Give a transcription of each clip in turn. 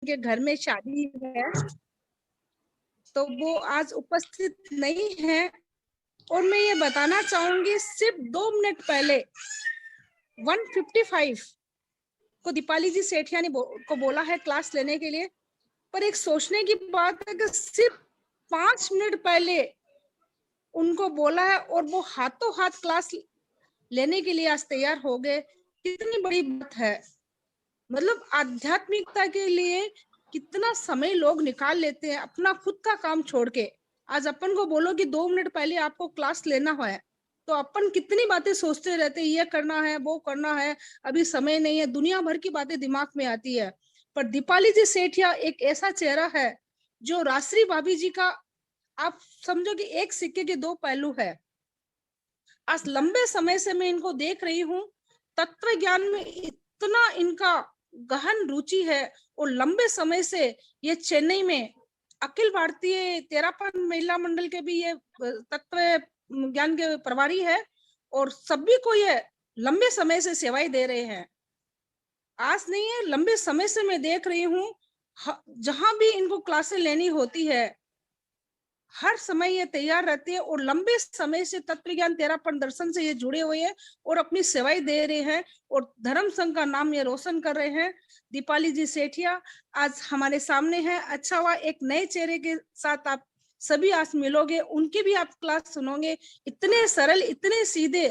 के घर में शादी है, तो वो आज उपस्थित नहीं है। और मैं ये बताना चाहूंगी, सिर्फ 2 मिनट पहले 1:55 को दीपाली जी सेठिया ने को बोला है क्लास लेने के लिए। पर एक सोचने की बात है कि सिर्फ 5 मिनट पहले उनको बोला है और वो हाथों हाथ क्लास लेने के लिए आज तैयार हो गए। कितनी बड़ी बात है। मतलब आध्यात्मिकता के लिए कितना समय लोग निकाल लेते हैं अपना खुद का काम छोड़ के। आज अपन को बोलो कि 2 मिनट पहले आपको क्लास लेना है, तो अपन कितनी बातें सोचते रहते हैं, ये करना है, वो करना है, अभी समय नहीं है, दुनिया भर की बातें दिमाग में आती है। पर दीपाली जी सेठिया एक ऐसा चेहरा है जो राश्री भाभी जी का, आप समझो कि एक सिक्के के दो पहलू है। आज लंबे समय से मैं इनको देख रही हूँ, तत्व ज्ञान में इतना इनका गहन रुचि है। और लंबे समय से ये चेन्नई में अखिल भारतीय तेरापन महिला मंडल के भी ये तत्व ज्ञान के प्रभारी है और सभी को ये लंबे समय से सेवाएं दे रहे हैं। आज नहीं है, लंबे समय से मैं देख रही हूँ, जहां भी इनको क्लासें लेनी होती है हर समय ये तैयार रहते हैं और लंबे समय से तत्व ज्ञान तेरापन दर्शन से ये जुड़े हुए हैं और अपनी सेवाएं दे रहे हैं और धर्म संघ का नाम ये रोशन कर रहे हैं। दीपाली जी सेठिया आज हमारे सामने है। अच्छा हुआ एक नए चेहरे के साथ आप सभी आज मिलोगे, उनकी भी आप क्लास सुनोगे। इतने सरल, इतने सीधे,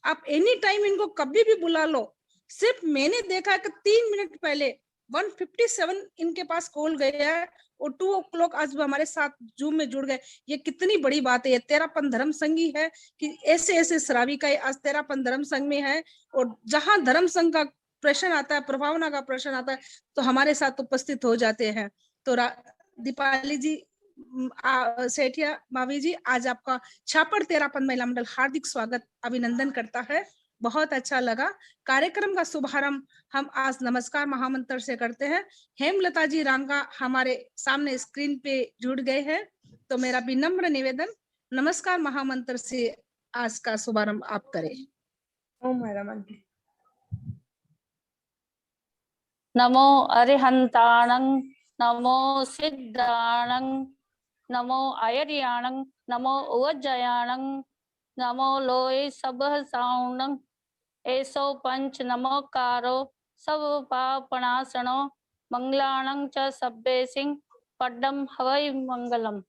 आप एनी टाइम इनको कभी भी बुला लो। सिर्फ मैंने देखा कि 3 मिनट पहले 1:57 इनके पास कॉल गया है और 2 o'clock आज वो हमारे साथ जूम में जुड़ गए। ये कितनी बड़ी बात है। ये तेरापन धर्म संघी है कि ऐसे ऐसे श्राविकाएं आज तेरापन धर्म संघ में है और जहां धर्म संघ का प्रश्न आता है, प्रभावना का प्रश्न आता है, तो हमारे साथ उपस्थित हो जाते हैं। तो दीपाली जी सेठिया भाभी जी, आज आपका छापर तेरापन महिला मंडल हार्दिक स्वागत अभिनंदन करता है। बहुत अच्छा लगा। कार्यक्रम का शुभारंभ हम आज नमस्कार महामंत्र से करते हैं। हेमलता जी रांगा हमारे सामने स्क्रीन पे जुड़ गए हैं, तो मेरा विनम्र निवेदन नमस्कार महामंत्र से आज का शुभारंभ आप करें। ओम मैडम आंटी। नमो अरिहंताणं, नमो सिद्धाणं, नमो आयर्याणं, नमो उवज्जयाणं, नमो लोय सबहसाणं, एसो पंच नमोकारो सब पापणासनो, मंगलाणं च सब्बे सिंह पड्डम हवै मंगलम।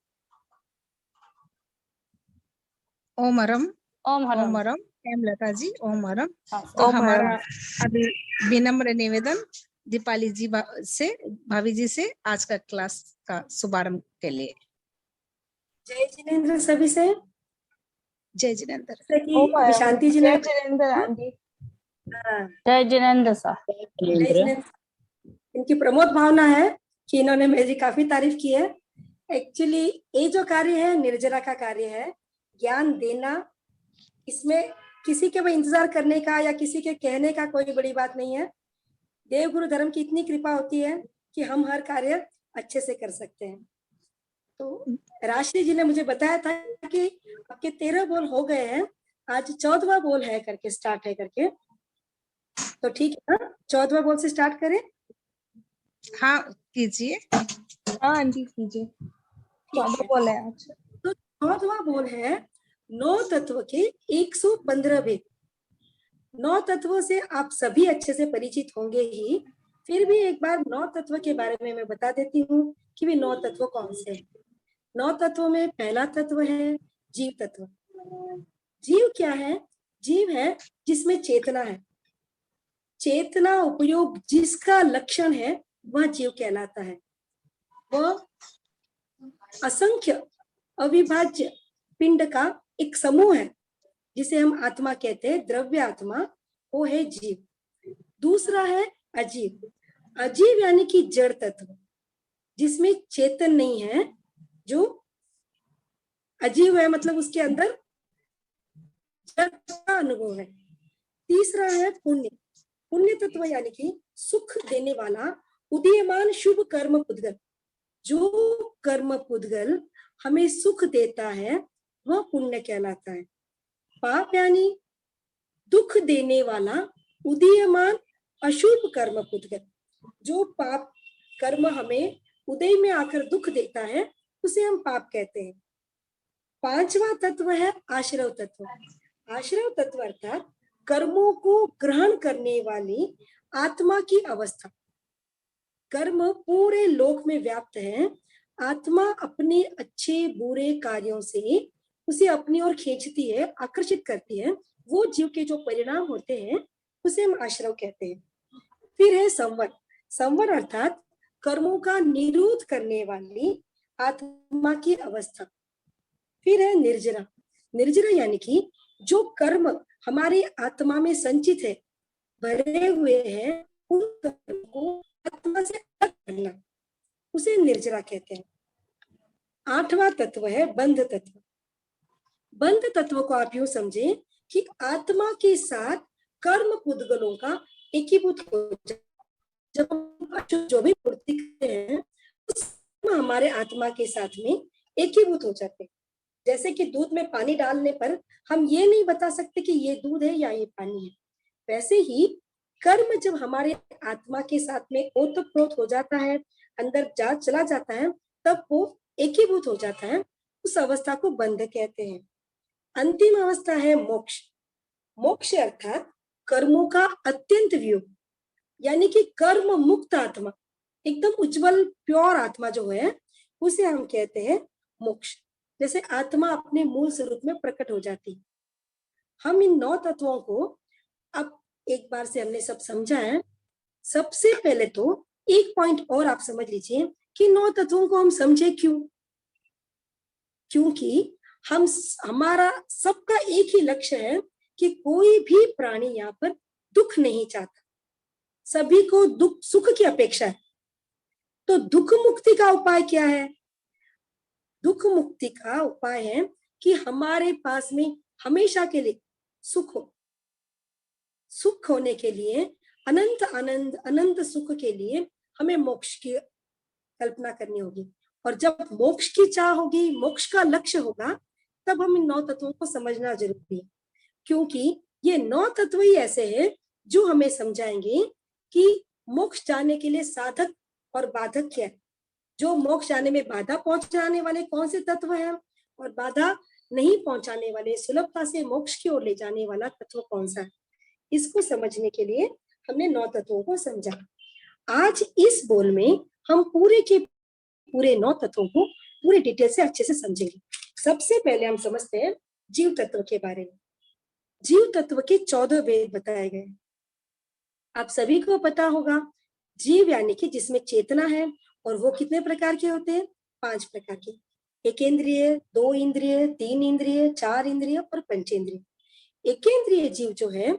ओम हरम। ओम हरम। ओम हरम। हेमलता जी ओम हरम। तो ओम हमारा हरम। अभी विनम्र निवेदन दीपाली जी से, भाभी जी से आज का क्लास का शुभारंभ के लिए। जय जिनेन्द्र सभी से। जय जिनेन्द्र। शांति जी ने जय जिनेन्द्र आंटी। जय जिनेन्द्र सा। इनकी प्रमोद भावना है कि इन्होंने मेरी काफी तारीफ की है। एक्चुअली ये जो कार्य है निर्जरा का कार्य है, ज्ञान देना। इसमें किसी के भी इंतजार करने का या किसी के कहने का कोई बड़ी बात नहीं है। देव गुरु धर्म की इतनी कृपा होती है कि हम हर कार्य अच्छे से कर सकते हैं। तो राशि जी ने मुझे बताया था कि आपके 13 बोल हो गए हैं, आज 14वां बोल है करके स्टार्ट है करके। तो ठीक है ना, 14वां बोल से स्टार्ट करें। हाँ कीजिए। हाँ आंटी कीजिए। 14 बोल है आज। तो 14वां बोल है 9 तत्व के 115 भेद। 9 तत्वों से आप सभी अच्छे से परिचित होंगे ही, फिर भी एक बार 9 तत्व के बारे में मैं बता देती हूँ कि वे 9 तत्व कौन से हैं। 9 तत्वों में पहला तत्व है जीव तत्व। जीव क्या है? जीव है जिसमें चेतना है। चेतना उपयोग जिसका लक्षण है वह जीव कहलाता है। वह असंख्य अविभाज्य पिंड का एक समूह है जिसे हम आत्मा कहते हैं, द्रव्य आत्मा, वो है जीव। दूसरा है अजीव। अजीव यानी कि जड़ तत्व, जिसमें चेतन नहीं है, जो अजीव है, मतलब उसके अंदर जड़ का अनुभव है। तीसरा है पुण्य। पुण्य तत्व यानी कि सुख देने वाला उदीयमान शुभ कर्म पुद्गल। जो कर्म पुद्गल हमें सुख देता है वह पुण्य कहलाता है। पाप यानी दुख देने वाला उदीयमान अशुभ कर्म पुद्गल। जो पाप कर्म हमें उदय में आकर दुख देता है, उसे हम पाप कहते हैं। पांचवा तत्व है आश्रव तत्व। आश्रव तत्व अर्थात कर्मों को ग्रहण करने वाली आत्मा की अवस्था। कर्म पूरे लोक में व्याप्त है। आत्मा अपने अच्छे बुरे कार्यों से उसे अपनी ओर खींचती है, आकर्षित करती है। वो जीव के जो परिणाम होते हैं उसे हम आश्रव कहते हैं। फिर है संवर। संवर अर्थात कर्मों का निरोध करने वाली आत्मा की अवस्था। फिर है निर्जरा। निर्जरा यानी कि जो कर्म हमारे आत्मा में संचित है, भरे हुए हैं, उन कर्म को आत्मा से अलग करना, उसे निर्जरा कहते हैं। आठवां तत्व है बंध तत्व। बंध तत्व को आप यूं समझें कि आत्मा के साथ कर्म पुद्गलों का एकीभूत हो जाए। जब हम जो भी पूर्ति करते हैं हमारे आत्मा के साथ में एकीभूत हो जाते हैं। जैसे कि दूध में पानी डालने पर हम ये नहीं बता सकते कि ये दूध है या ये पानी है, वैसे ही कर्म जब हमारे आत्मा के साथ में ओतप्रोत हो जाता है, अंदर चला जाता है, तब वो एकीभूत हो जाता है। उस अवस्था को बंध कहते हैं। अंतिम अवस्था है मोक्ष। मोक्ष अर्थात कर्मों का अत्यंत वियोग, यानी कि कर्म मुक्त आत्मा, एकदम उज्जवल प्योर आत्मा जो है उसे हम कहते हैं मोक्ष। जैसे आत्मा अपने मूल स्वरूप में प्रकट हो जाती। हम इन 9 तत्वों को अब एक बार से हमने सब समझा है। सबसे पहले तो एक पॉइंट और आप समझ लीजिए कि 9 तत्वों को हम समझे क्यों। क्योंकि हमारा सबका एक ही लक्ष्य है कि कोई भी प्राणी यहाँ पर दुख नहीं चाहता, सभी को दुख सुख की अपेक्षा है। तो दुख मुक्ति का उपाय क्या है? दुख मुक्ति का उपाय है कि हमारे पास में हमेशा के लिए सुख हो। सुख होने के लिए अनंत आनंद अनंत सुख के लिए हमें मोक्ष की कल्पना करनी होगी। और जब मोक्ष की चाह होगी, मोक्ष का लक्ष्य होगा, तब हम इन 9 तत्वों को समझना जरूरी है। क्योंकि ये 9 तत्व ही ऐसे हैं जो हमें समझाएंगे कि मोक्ष जाने के लिए साधक और बाधक क्या है। जो मोक्ष जाने में बाधा पहुंचाने वाले कौन से तत्व हैं और बाधा नहीं पहुंचाने वाले, सुलभता से मोक्ष की ओर ले जाने वाला तत्व कौन सा है। इसको समझने के लिए हमने 9 तत्वों को समझा। आज इस बोल में हम पूरे के पूरे 9 तत्वों को पूरे डिटेल से अच्छे से समझेंगे। सबसे पहले हम समझते हैं जीव तत्व के बारे में। जीव तत्व के 14 भेद बताए गए। आप सभी को पता होगा, जीव यानी कि जिसमें चेतना है, और वो कितने प्रकार के होते हैं? 5 प्रकार के। 1 इंद्रिय, 2 इंद्रिय, 3 इंद्रिय, 4 इंद्रिय और पंचेंद्रिय। एकेंद्रिय जीव जो है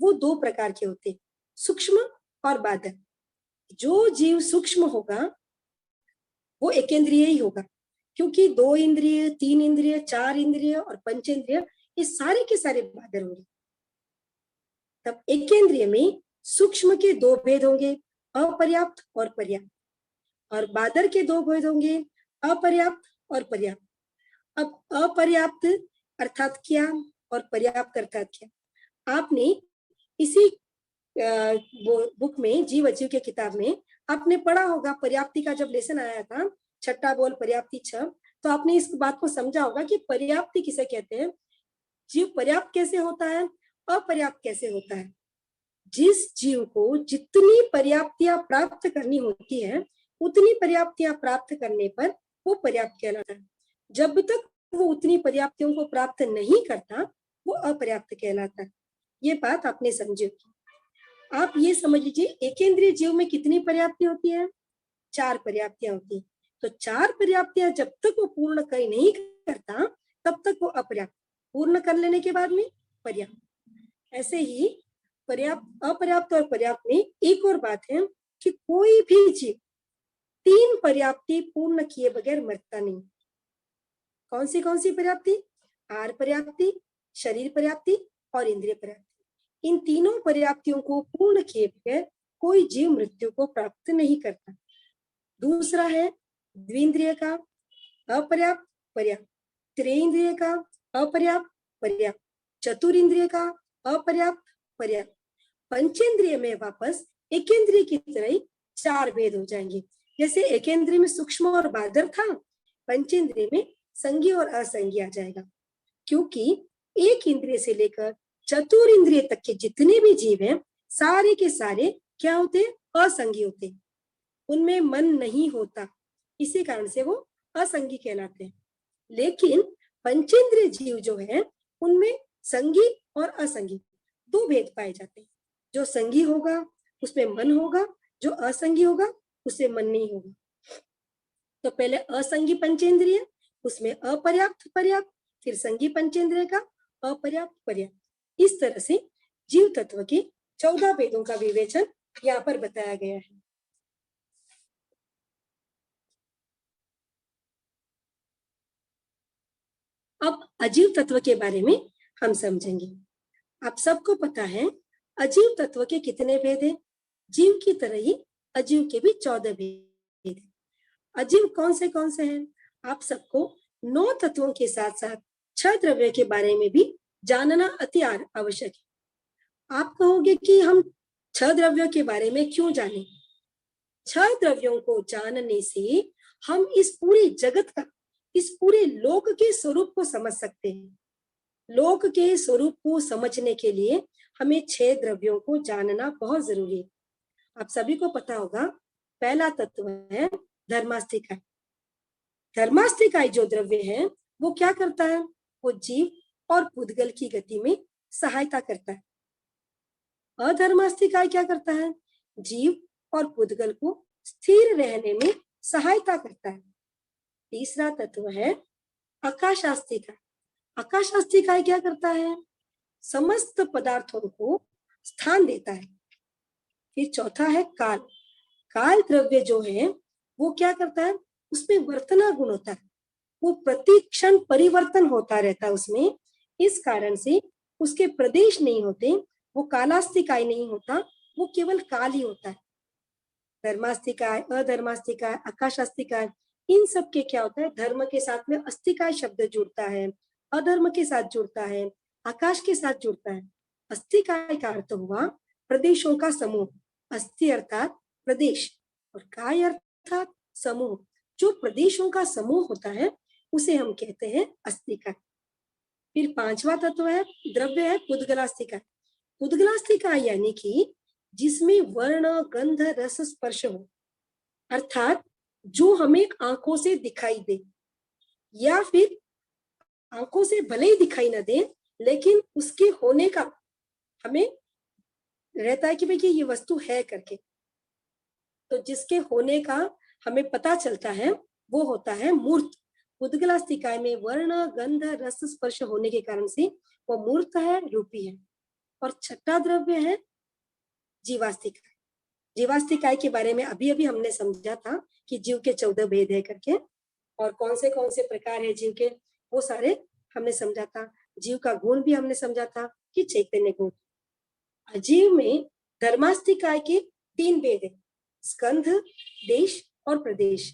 वो 2 प्रकार के होते हैं, सूक्ष्म और बाधक। जो जीव सूक्ष्म होगा वो एकेंद्रिय ही होगा, क्योंकि 2 इंद्रिय, 3 इंद्रिय, 4 इंद्रिय और पंचेंद्रिय ये सारे के सारे बाधर होंगे। तब एकेंद्रिय में सूक्ष्म के 2 भेद होंगे, अपर्याप्त और पर्याप्त। और बादर के 2 भेद होंगे, अपर्याप्त और पर्याप्त। अब अपर्याप्त अर्थात क्या और पर्याप्त अर्थात क्या, आपने इसी बुक में जीव अजीव के किताब में आपने पढ़ा होगा। पर्याप्ति का जब लेसन आया था, छठा बोल पर्याप्ति 6, तो आपने इस बात को समझा होगा कि पर्याप्ति किसे कहते हैं, जीव पर्याप्त कैसे होता है, अपर्याप्त कैसे होता है। जिस जीव को जितनी पर्याप्तियां प्राप्त करनी होती है उतनी पर्याप्तियां प्राप्त करने पर वो पर्याप्त कहलाता है। जब तक वो उतनी पर्याप्तियों को प्राप्त नहीं करता वो अपर्याप्त कहलाता है। ये बात आपने समझी। आप ये समझ लीजिए, एकेंद्रीय जीव में कितनी पर्याप्ति होती है? 4 पर्याप्तियां होती है। तो 4 पर्याप्तियां जब तक वो पूर्ण कर नहीं करता तब तक वो अपर्याप्त, पूर्ण कर लेने के बाद में पर्याप्त। ऐसे ही पर्याप्त, अपर्याप्त और पर्याप्त में एक और बात है कि कोई भी जीव 3 पर्याप्ति पूर्ण किए बगैर मरता नहीं। कौन सी पर्याप्ति? आहार पर्याप्ति, शरीर पर्याप्ति और इंद्रिय पर्याप्ति। इन तीनों पर्याप्तियों को पूर्ण किए बगैर कोई जीव मृत्यु को प्राप्त नहीं करता। दूसरा है द्विंद्रिय का अपर्याप्त पर्याप्त, त्रिंद्रिय का अपर्याप्त पर्याप्त, चतुरिंद्रिय का अपर्याप्त पर्याप्त। पंचेंद्रिय में वापस एकेंद्रिय की तरह 4 भेद हो जाएंगे। जैसे एकेंद्रिय में सूक्ष्म और बादर था, पंचेंद्रिय में संज्ञ और असंज्ञ आ जाएगा, क्योंकि एक इंद्रिय से लेकर चतुर इंद्रिय तक के जितने भी जीव हैं सारे के सारे क्या होते हैं? असंज्ञ होते हैं, उनमें मन नहीं होता, इसी कारण से वो असंज्ञ कहलाते हैं। लेकिन पंचेंद्रिय जीव जो है उनमें संज्ञ और असंज्ञ दो भेद पाए जाते हैं। जो संज्ञ होगा उसमें मन होगा, जो असंज्ञ होगा उससे मन नहीं होगा। तो पहले असंज्ञ पंचेंद्रिय, उसमें अपर्याप्त पर्याप्त, फिर संज्ञ पंचेंद्रिय का अपर्याप्त पर्याप्त। इस तरह से जीव तत्व के 14 भेदों का विवेचन यहाँ पर बताया गया है। अब अजीव तत्व के बारे में हम समझेंगे। आप सबको पता है अजीव तत्व के कितने भेद हैं? जीव की तरह ही अजीव के भी 14 भेद हैं। अजीव कौन से हैं? आप सबको 9 तत्वों के साथ साथ 6 द्रव्य के बारे में भी जानना अति आवश्यक है। आप कहोगे कि हम 6 द्रव्यों के बारे में क्यों जानें? 6 द्रव्यों को जानने से हम इस पूरे जगत का, इस पूरे लोक के स्वरूप को समझ सकते हैं। लोक के स्वरूप को समझने के लिए हमें 6 द्रव्यों को जानना बहुत जरूरी है। आप सभी को पता होगा, पहला तत्व है धर्मास्थिकाय। धर्मास्थिकाय जो द्रव्य है वो क्या करता है? वो जीव और पुद्गल की गति में सहायता करता है। अधर्मास्थिकाय क्या करता है? जीव और पुद्गल को स्थिर रहने में सहायता करता है। तीसरा तत्व है आकाशास्थिकाय। आकाशास्थिकाय क्या करता है? समस्त पदार्थों को स्थान देता है। फिर चौथा है काल। काल द्रव्य जो है वो क्या करता है? उसमें वर्तना गुण होता है, वो प्रतिक्षण परिवर्तन होता रहता है उसमें, इस कारण से उसके प्रदेश नहीं होते, वो कालास्थिकाय नहीं होता, वो केवल काल ही होता है। धर्मास्थिकाय, अधर्मास्थिकाय, आकाशास्थिकाय, इन सब के क्या होता है? धर्म के साथ में अस्थिकाय शब्द जुड़ता है, अधर्म के साथ जुड़ता है, आकाश के साथ जुड़ता है। अस्थिकाय का अर्थ हुआ प्रदेशों का समूह। अस्थि अर्थात प्रदेश और काय अर्थात समूह। जो प्रदेशों का समूह होता है उसे हम कहते हैं अस्थिकाय। फिर 5वां तत्व है, द्रव्य है पुद्गलास्थिकाय। पुद्गलास्थिकाय यानी कि जिसमें वर्ण, गंध, रस, स्पर्श हो, अर्थात जो हमें आंखों से दिखाई दे, या फिर आंखों से भले ही दिखाई ना दे लेकिन उसके होने का हमें रहता है कि भाई ये वस्तु है करके। तो जिसके होने का हमें पता चलता है वो होता है मूर्त। पुद्गलास्थिकाय में वर्ण, गंध, रस, स्पर्श होने के कारण से वो मूर्त है, रूपी है। और 6ठा द्रव्य है जीवास्थिकाय। जीवास्थिकाय के बारे में अभी अभी हमने समझा था कि जीव के 14 भेद है करके, और कौन से प्रकार है जीव के वो सारे हमने समझा था। जीव का गुण भी हमने समझा था कि चैतन्य गुण। अजीव में धर्मास्थिकाय के 3 भेद है, स्कंध, देश और प्रदेश।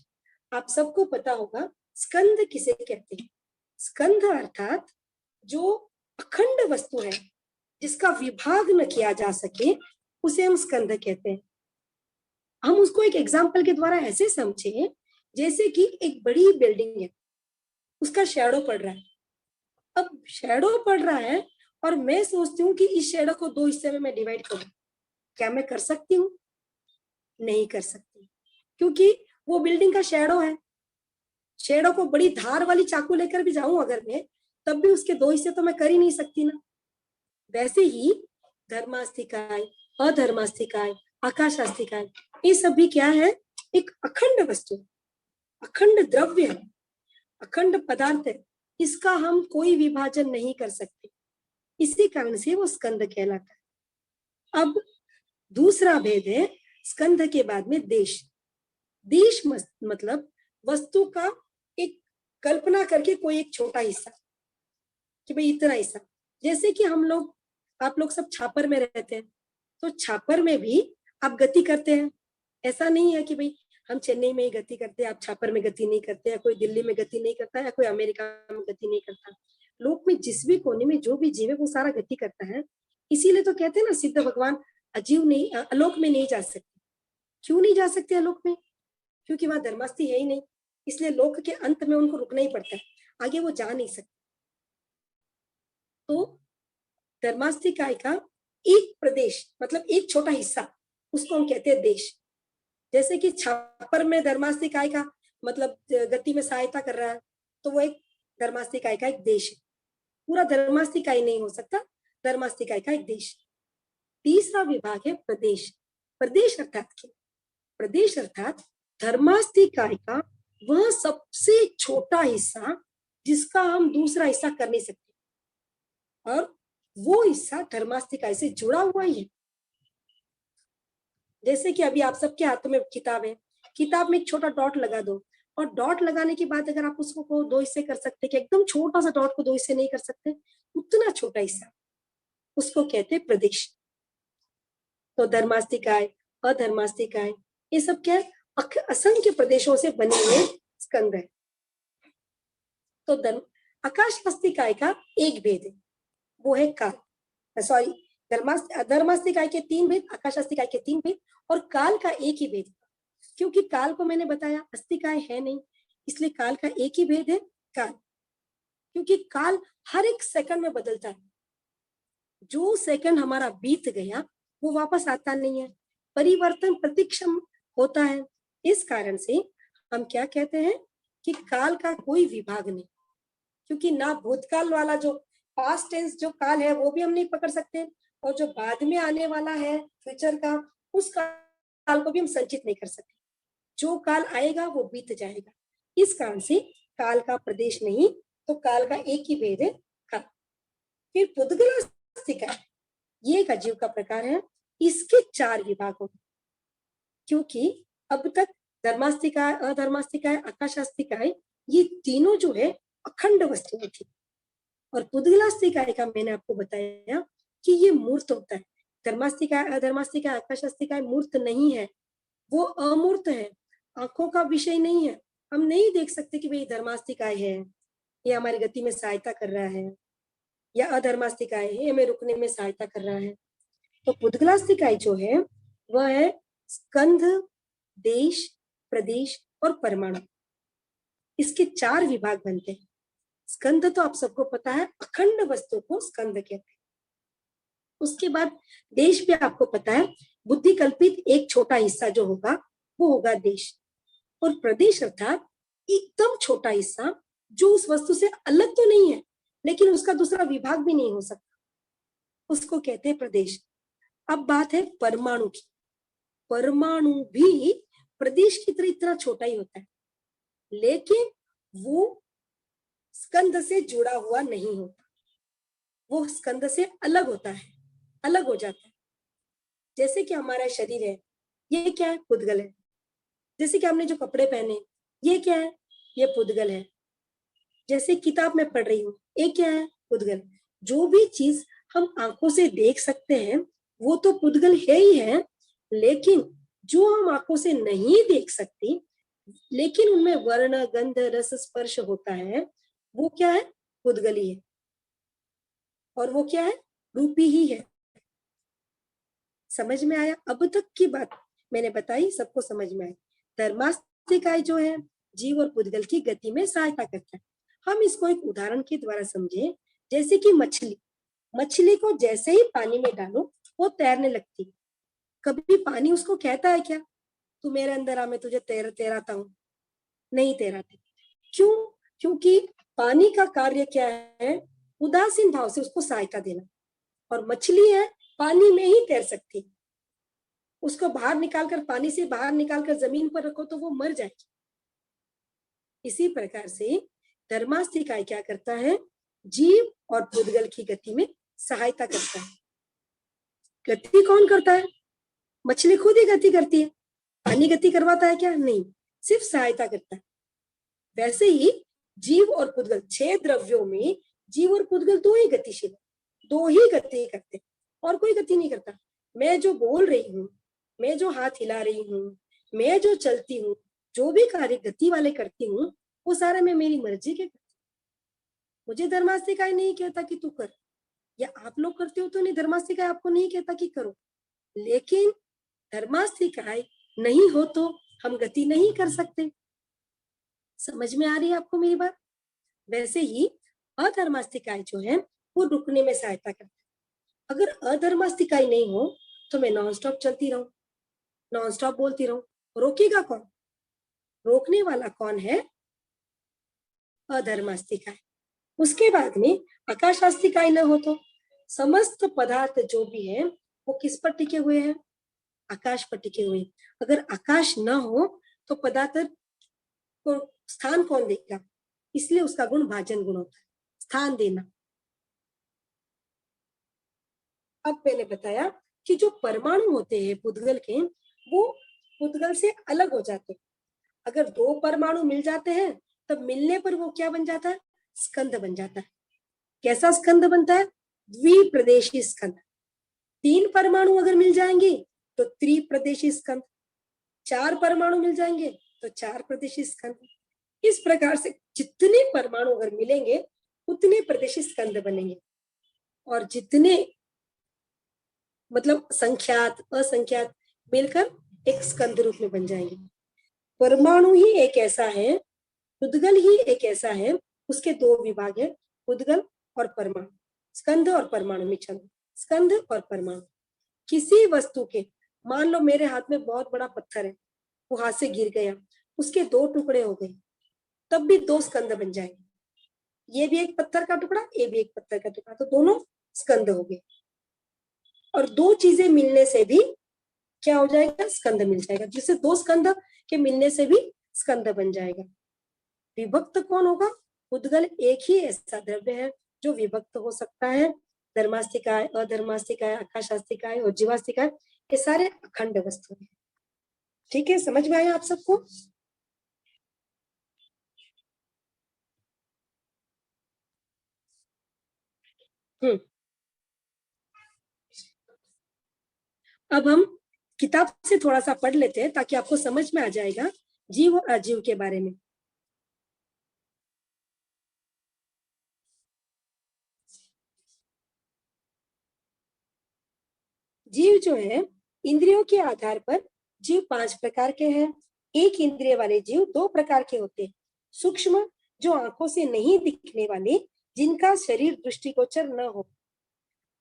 आप सबको पता होगा स्कंध किसे कहते हैं? स्कंध अर्थात जो अखंड वस्तु है जिसका विभाग न किया जा सके उसे हम स्कंध कहते हैं। हम उसको एक एग्जाम्पल के द्वारा ऐसे समझे जैसे कि एक बड़ी बिल्डिंग है, उसका शैडो पड़ रहा है। अब शैडो पड़ रहा है और मैं सोचती हूँ कि इस शैडो को 2 हिस्से में मैं डिवाइड करूं, क्या मैं कर सकती हूँ? नहीं कर सकती, क्योंकि वो बिल्डिंग का शैडो है। शैडो को बड़ी धार वाली चाकू लेकर भी जाऊं अगर मैं, तब भी उसके 2 हिस्से तो मैं कर ही नहीं सकती ना। वैसे ही धर्मास्थिकाय, अधर्मास्थिकाय, आकाशास्थिकाय, ये सब भी क्या है? एक अखंड वस्तु, अखंड द्रव्य है, अखंड पदार्थ है, इसका हम कोई विभाजन नहीं कर सकते, इसी कारण से वो स्कंद कहलाता है। अब दूसरा भेद है स्कंद के बाद में देश। देश मतलब वस्तु का एक कल्पना करके कोई एक छोटा हिस्सा, कि भाई इतना हिस्सा। जैसे कि आप लोग सब छापर में रहते हैं, तो छापर में भी आप गति करते हैं। ऐसा नहीं है कि भाई हम चेन्नई में ही गति करते हैं, आप छापर में गति नहीं करते, या कोई दिल्ली में गति नहीं करता, या कोई अमेरिका में गति नहीं करता। लोक में जिस भी कोने में जो भी जीव है वो सारा गति करता है। इसीलिए तो कहते हैं ना, सिद्ध भगवान अजीव नहीं, अलोक में नहीं जा सकते। क्यों नहीं जा सकते अलोक में? क्योंकि वहां धर्मास्थी है ही नहीं, इसलिए लोक के अंत में उनको रुकना ही पड़ता है, आगे वो जा नहीं सकते। तो धर्मास्थिकाय का एक प्रदेश मतलब एक छोटा हिस्सा, उसको हम कहते हैं देश। जैसे कि छापर में धर्मास्थिकाय का मतलब गति में सहायता कर रहा है, तो वो एक धर्मास्थिकाय का एक देश है। पूरा धर्मास्थिकाय नहीं हो सकता, धर्मास्थिकाय का एक देश। तीसरा विभाग है प्रदेश। प्रदेश अर्थात क्या? प्रदेश अर्थात धर्मास्थिकाय का वह सबसे छोटा हिस्सा जिसका हम दूसरा हिस्सा कर नहीं सकते, और वो हिस्सा धर्मास्थिकाय से जुड़ा हुआ ही है। जैसे कि अभी आप सबके हाथों में किताब है, किताब में एक छोटा डॉट लगा दो, और डॉट लगाने के बाद अगर आप उसको दो हिस्से कर सकते, कि एकदम छोटा सा डॉट को दो हिस्से नहीं कर सकते, उतना छोटा हिस्सा, उसको कहते हैं प्रदेश। तो धर्मास्थिकाय, अधर्मास्थिकाय, ये सब क्या है? असंख्य प्रदेशों से बने हुए स्कंद है। तो आकाशास्थिकाय का एक भेद है, वो है काल। सॉरी, धर्मास्थिकाय के 3 भेद, आकाशास्थिकाय के 3 भेद, और काल का एक ही भेद। क्योंकि काल को मैंने बताया अस्थिकाय है नहीं, इसलिए काल का एक ही भेद है, काल। क्योंकि काल हर एक सेकंड में बदलता है। जो सेकंड हमारा बीत गया वो वापस आता नहीं है, परिवर्तन प्रतिक्षण होता है। इस कारण से हम क्या कहते हैं कि काल का कोई विभाग नहीं। क्योंकि ना भूतकाल वाला जो पास्ट टेंस जो काल है वो भी हम नहीं पकड़ सकते, और जो बाद में आने वाला है फ्यूचर का, उस काल को भी हम संचित नहीं कर सकते। जो काल आएगा वो बीत जाएगा। इस कारण से काल का प्रदेश नहीं, तो काल का एक ही भेद है, काल। फिर पुद्गलास्थिकाय, ये एक अजीव का प्रकार है, इसके 4 विभाग होंगे। क्योंकि अब तक धर्मास्थिकाय, अधर्मास्थिकाय, आकाशास्थिकाय, ये तीनों जो है अखंड वस्तुएं थी, और पुद्गलास्थिकाय का मैंने आपको बताया कि ये मूर्त होता है। धर्मास्थिकाय, अधर्मास्थिकाय, आकाशास्थिकाय मूर्त नहीं है, वो अमूर्त है, आंखों का विषय नहीं है। हम नहीं देख सकते कि भाई धर्मास्थिकाय है, ये हमारी गति में सहायता कर रहा है, या अधर्मास्थिकाय है, ये हमें रुकने में सहायता कर रहा है। तो पुद्गलास्थिकाय जो है वह है स्कंध, देश, प्रदेश और परमाणु, इसके 4 विभाग बनते हैं। स्कंद तो आप सबको पता है, अखंड वस्तु को स्कंद कहते हैं। उसके बाद देश भी आपको पता है, बुद्धि कल्पित एक छोटा हिस्सा जो होगा वो होगा देश। और प्रदेश अर्थात एकदम छोटा हिस्सा जो उस वस्तु से अलग तो नहीं है, लेकिन उसका दूसरा विभाग भी नहीं हो सकता, उसको कहते हैं प्रदेश। अब बात है परमाणु की। परमाणु भी प्रदेश की तरह इतना छोटा ही होता है, लेकिन वो स्कंद से जुड़ा हुआ नहीं होता, वो स्कंद से अलग होता है, अलग हो जाता है। जैसे कि हमारा शरीर है, ये क्या है? पुद्गल है। जैसे कि हमने जो कपड़े पहने, ये क्या है? ये पुद्गल है। जैसे किताब में पढ़ रही हूँ, ये क्या है? पुद्गल। जो भी चीज हम आंखों से देख सकते हैं वो तो पुद्गल है ही है, लेकिन जो हम आंखों से नहीं देख सकती, लेकिन उनमें वर्ण, गंध, रस, स्पर्श होता है, वो क्या है? पुद्गली है। और वो क्या है? रूपी ही है। समझ में आया? अब तक की बात मैंने बताई, सबको समझ में आई। धर्मास्थिकाय जो है जीव और पुद्गल की गति में सहायता करता है। हम इसको एक उदाहरण के द्वारा समझे, जैसे कि मछली। मछली को जैसे ही पानी में डालो वो तैरने लगती। कभी पानी उसको कहता है क्या तू मेरे अंदर आ, मैं तुझे तैराता हूं? नहीं तैराती। क्यों? क्योंकि पानी का कार्य क्या है? उदासीन भाव से उसको सहायता देना। और मछली है, पानी में ही तैर सकती। उसको बाहर निकालकर, पानी से बाहर निकालकर जमीन पर रखो तो वो मर जाएगी। इसी प्रकार से धर्मास्थिकाय क्या करता है? जीव और पुद्गल की गति में सहायता करता है। गति कौन करता है? मछली खुद ही गति करती है। पानी गति करवाता है क्या? नहीं, सिर्फ सहायता करता है। वैसे ही जीव और पुद्गल, 6 द्रव्यों में जीव और पुद्गल दो ही गतिशील, दो ही गति करते, और कोई गति नहीं करता। मैं जो बोल रही हूँ, मैं जो हाथ हिला रही हूँ, मैं जो चलती हूँ, जो भी कार्य गति वाले करती हूँ, वो सारा मैं मेरी मर्जी के करती हूँ। मुझे धर्मास्थिकाय नहीं कहता कि तू कर, या आप लोग करते हो तो नहीं, धर्मास्थिकाय आपको नहीं कहता कि करो। लेकिन धर्मास्थिकाय नहीं हो तो हम गति नहीं कर सकते। समझ में आ रही है आपको मेरी बात? वैसे ही अधर्मास्तिकाय जो है वो रुकने में सहायता करता है। अगर अधर्मास्तिकाय नहीं हो तो मैं नॉन स्टॉप चलती रहूं, नॉन स्टॉप बोलती रहूं, रोकेगा कौन? रोकने वाला कौन है? अधर्मास्तिकाय। उसके बाद में आकाशास्तिकाय न हो तो समस्त पदार्थ जो भी है वो किस पर टिके हुए हैं? आकाश पर टिके हुए। अगर आकाश न हो तो पदार्थ को स्थान कौन देगा? इसलिए उसका गुण भाजन गुण होता है, स्थान देना। अब मैंने बताया कि जो परमाणु होते हैं पुद्गल के, वो पुद्गल से अलग हो जाते हैं। अगर दो परमाणु मिल जाते हैं तब मिलने पर वो क्या बन जाता है? स्कंद बन जाता है। कैसा स्कंद बनता है? द्विप्रदेशी स्कंद। तीन परमाणु अगर मिल जाएंगे तो त्रिप्रदेशी स्कंद, चार परमाणु मिल जाएंगे तो चार प्रदेशी स्कंद। इस प्रकार से जितने परमाणु अगर मिलेंगे उतने प्रदेशी स्कंद बनेंगे, और जितने मतलब संख्यात असंख्यात मिलकर एक स्कंद रूप में बन जाएंगे। परमाणु ही एक ऐसा है, पुद्गल ही एक ऐसा है, उसके दो विभाग है, पुद्गल और परमाणु। स्कंद और परमाणु में चलो, स्कंद और परमाणु। किसी वस्तु के, मान लो मेरे हाथ में बहुत बड़ा पत्थर है, वो हाथ से गिर गया, उसके दो टुकड़े हो गए, तब भी दो स्कंद बन जाएंगे। ये भी एक पत्थर का टुकड़ा, ये भी एक पत्थर का टुकड़ा, तो दोनों स्कंद हो गए। और दो चीजें मिलने से भी क्या हो जाएगा? स्कंद मिल जाएगा, जिससे दो स्कंद के मिलने से भी स्कंद बन जाएगा। विभक्त कौन होगा? पुद्गल एक ही ऐसा द्रव्य है जो विभक्त हो सकता है। धर्मास्तिकाय, अधर्मास्तिकाय, आकाशास्तिकाय और जीवास्तिकाय, ये सारे अखंड वस्तु हैं। ठीक है, समझ में आया आप सबको? अब हम किताब से थोड़ा सा पढ़ लेते हैं ताकि आपको समझ में आ जाएगा जीव और अजीव के बारे में। जीव जो है, इंद्रियों के आधार पर जीव 5 प्रकार के हैं। एक इंद्रिय वाले जीव 2 प्रकार के होते हैं। सूक्ष्म, जो आंखों से नहीं दिखने वाले, जिनका शरीर दृष्टिगोचर न हो।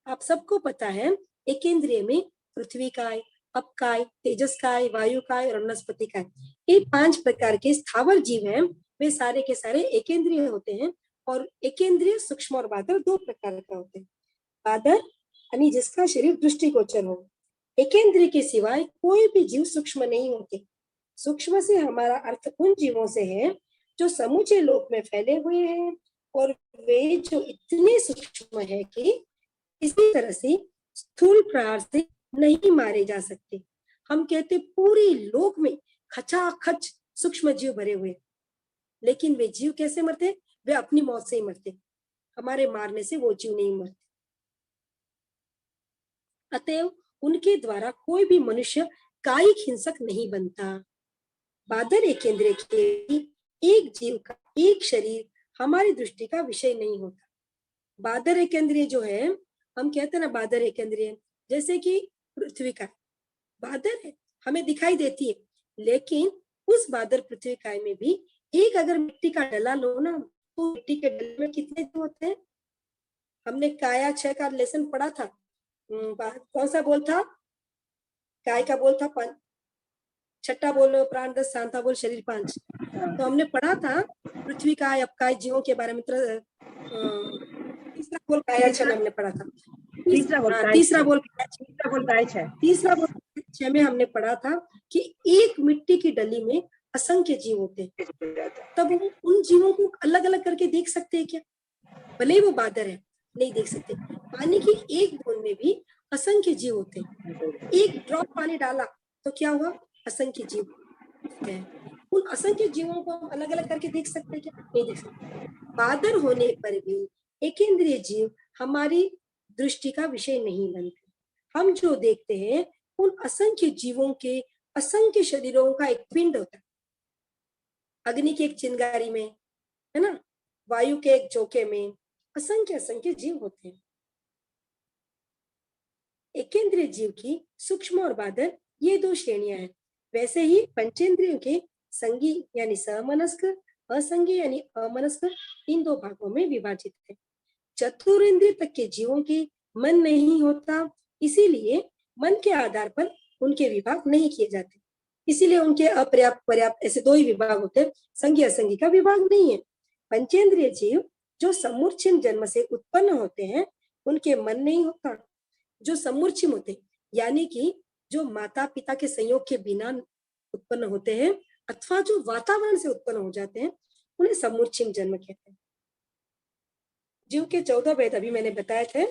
आप सबको पता है एक इंद्रिय में पृथ्वी काय, अपकाय, तेजस काय, वायु काय और वनस्पति काय, ये 5 प्रकार के स्थावर जीव हैं। वे सारे के सारे एकेंद्रिय होते हैं, और एकेंद्रिय, सूक्ष्म और बादर 2 प्रकार का होते हैं। बादर यानी जिसका शरीर दृष्टिगोचर हो। एकेंद्रिय के सिवाय कोई भी जीव सूक्ष्म नहीं होते। सूक्ष्म से हमारा अर्थ उन जीवों से है जो समूचे लोक में फैले हुए हैं, और वे जो इतने सूक्ष्म है कि इसी तरह से स्थूल प्रहार से नहीं मारे जा सकते। हम कहते पूरी लोक में खचाखच सूक्ष्म जीव भरे हुए, लेकिन वे जीव कैसे मरते? वे अपनी मौत से ही मरते, हमारे मारने से वो जीव नहीं मरते। अतएव उनके द्वारा कोई भी मनुष्य कायिक हिंसक नहीं बनता। बादर एकेंद्रिय के एक जीव का एक शरीर हमारी दृष्टि का विषय नहीं होता। बादर एकेंद्रिय जो है, हम कहते हैं ना बादर एकेंद्रिय, जैसे कि पृथ्वी का बादर है, हमें दिखाई देती है, लेकिन उस बादर पृथ्वी काय में भी एक अगर मिट्टी का डला लो ना, तो मिट्टी के डले में कितने जीव होते हैं? हमने काया 6 का लेसन पढ़ा था। कौन सा बोल था? काय का बोल था 5, छठा बोल प्राण 10, सांता बोल शरीर 5। तो हमने पढ़ा था पृथ्वी काय, अपकाय जीवों के बारे में। तीसरा बोल काया 6 में हमने पढ़ा था। तीसरा बोल काय 6 में हमने पढ़ा था कि एक मिट्टी की डली में असंख्य जीव होते हैं। तब उन जीवों को अलग अलग करके देख सकते हैं क्या? भले ही वो बादर है, नहीं देख सकते। पानी की एक बूंद में भी असंख्य जीव होते हैं। एक ड्रॉप पानी डाला तो क्या हुआ? असंख्य जीव है। उन असंख्य जीवों को हम अलग अलग करके देख सकते हैं क्या? नहीं देख सकते। बादर होने पर भी एकेंद्रिय जीव हमारी दृष्टि का विषय नहीं बनते। हम जो देखते हैं उन असंख्य जीवों के असंख्य शरीरों का एक पिंड होता है। अग्नि की एक चिंगारी में, है ना, वायु के एक झोंके में असंख्य असंख्य जीव होते हैं। एकेंद्रिय जीव की सूक्ष्म और बादर, ये 2 श्रेणियां हैं। वैसे ही पंचेंद्रियों के संगी यानी समनस्क, असंगी यानी अमनस्क, इन दो भागों में विभाजित है। चतुरेंद्रिय तक के जीवों के मन नहीं होता, इसीलिए मन के आधार पर उनके विभाग नहीं किए जाते, इसीलिए उनके अपर्याप्त पर्याप्त ऐसे दो ही विभाग होते हैं, संगी असंगी का विभाग नहीं है। पंचेंद्रिय जीव जो समूर्छिम जन्म से उत्पन्न होते हैं उनके मन नहीं होता। जो समूर्छिम होते यानी कि जो माता पिता के संयोग के बिना उत्पन्न होते हैं अथवा जो वातावरण से उत्पन्न हो जाते हैं उन्हें समूर्छिम जन्म कहते हैं। जीव के 14 भेद अभी मैंने बताए थे।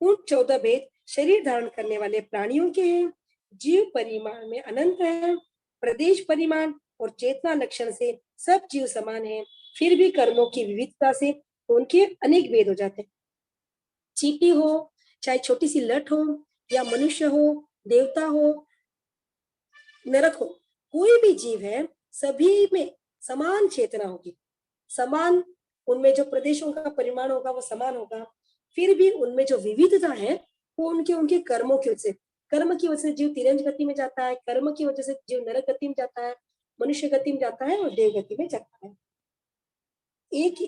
उन 14 भेद शरीर धारण करने वाले प्राणियों के हैं। जीव परिमाण में अनंत है, प्रदेश परिमाण और चेतना लक्षण से सब जीव समान है, फिर भी कर्मों की विविधता से उनके अनेक भेद हो जाते हैं। चींटी हो, चाहे छोटी सी लठ हो, या मनुष्य हो, देवता हो, नरक हो, कोई भी जीव है, सभी में समान चेतना होगी, समान उनमें जो प्रदेशों का परिमाण होगा वो समान होगा, फिर भी उनमें जो विविधता है वो उनके उनके कर्मों की वजह से, कर्म की वजह से जीव तिरंज गति में जाता है, कर्म की वजह से जीव नरक गति में जाता है, मनुष्य गति में जाता है और देव गति में जाता है। एक ही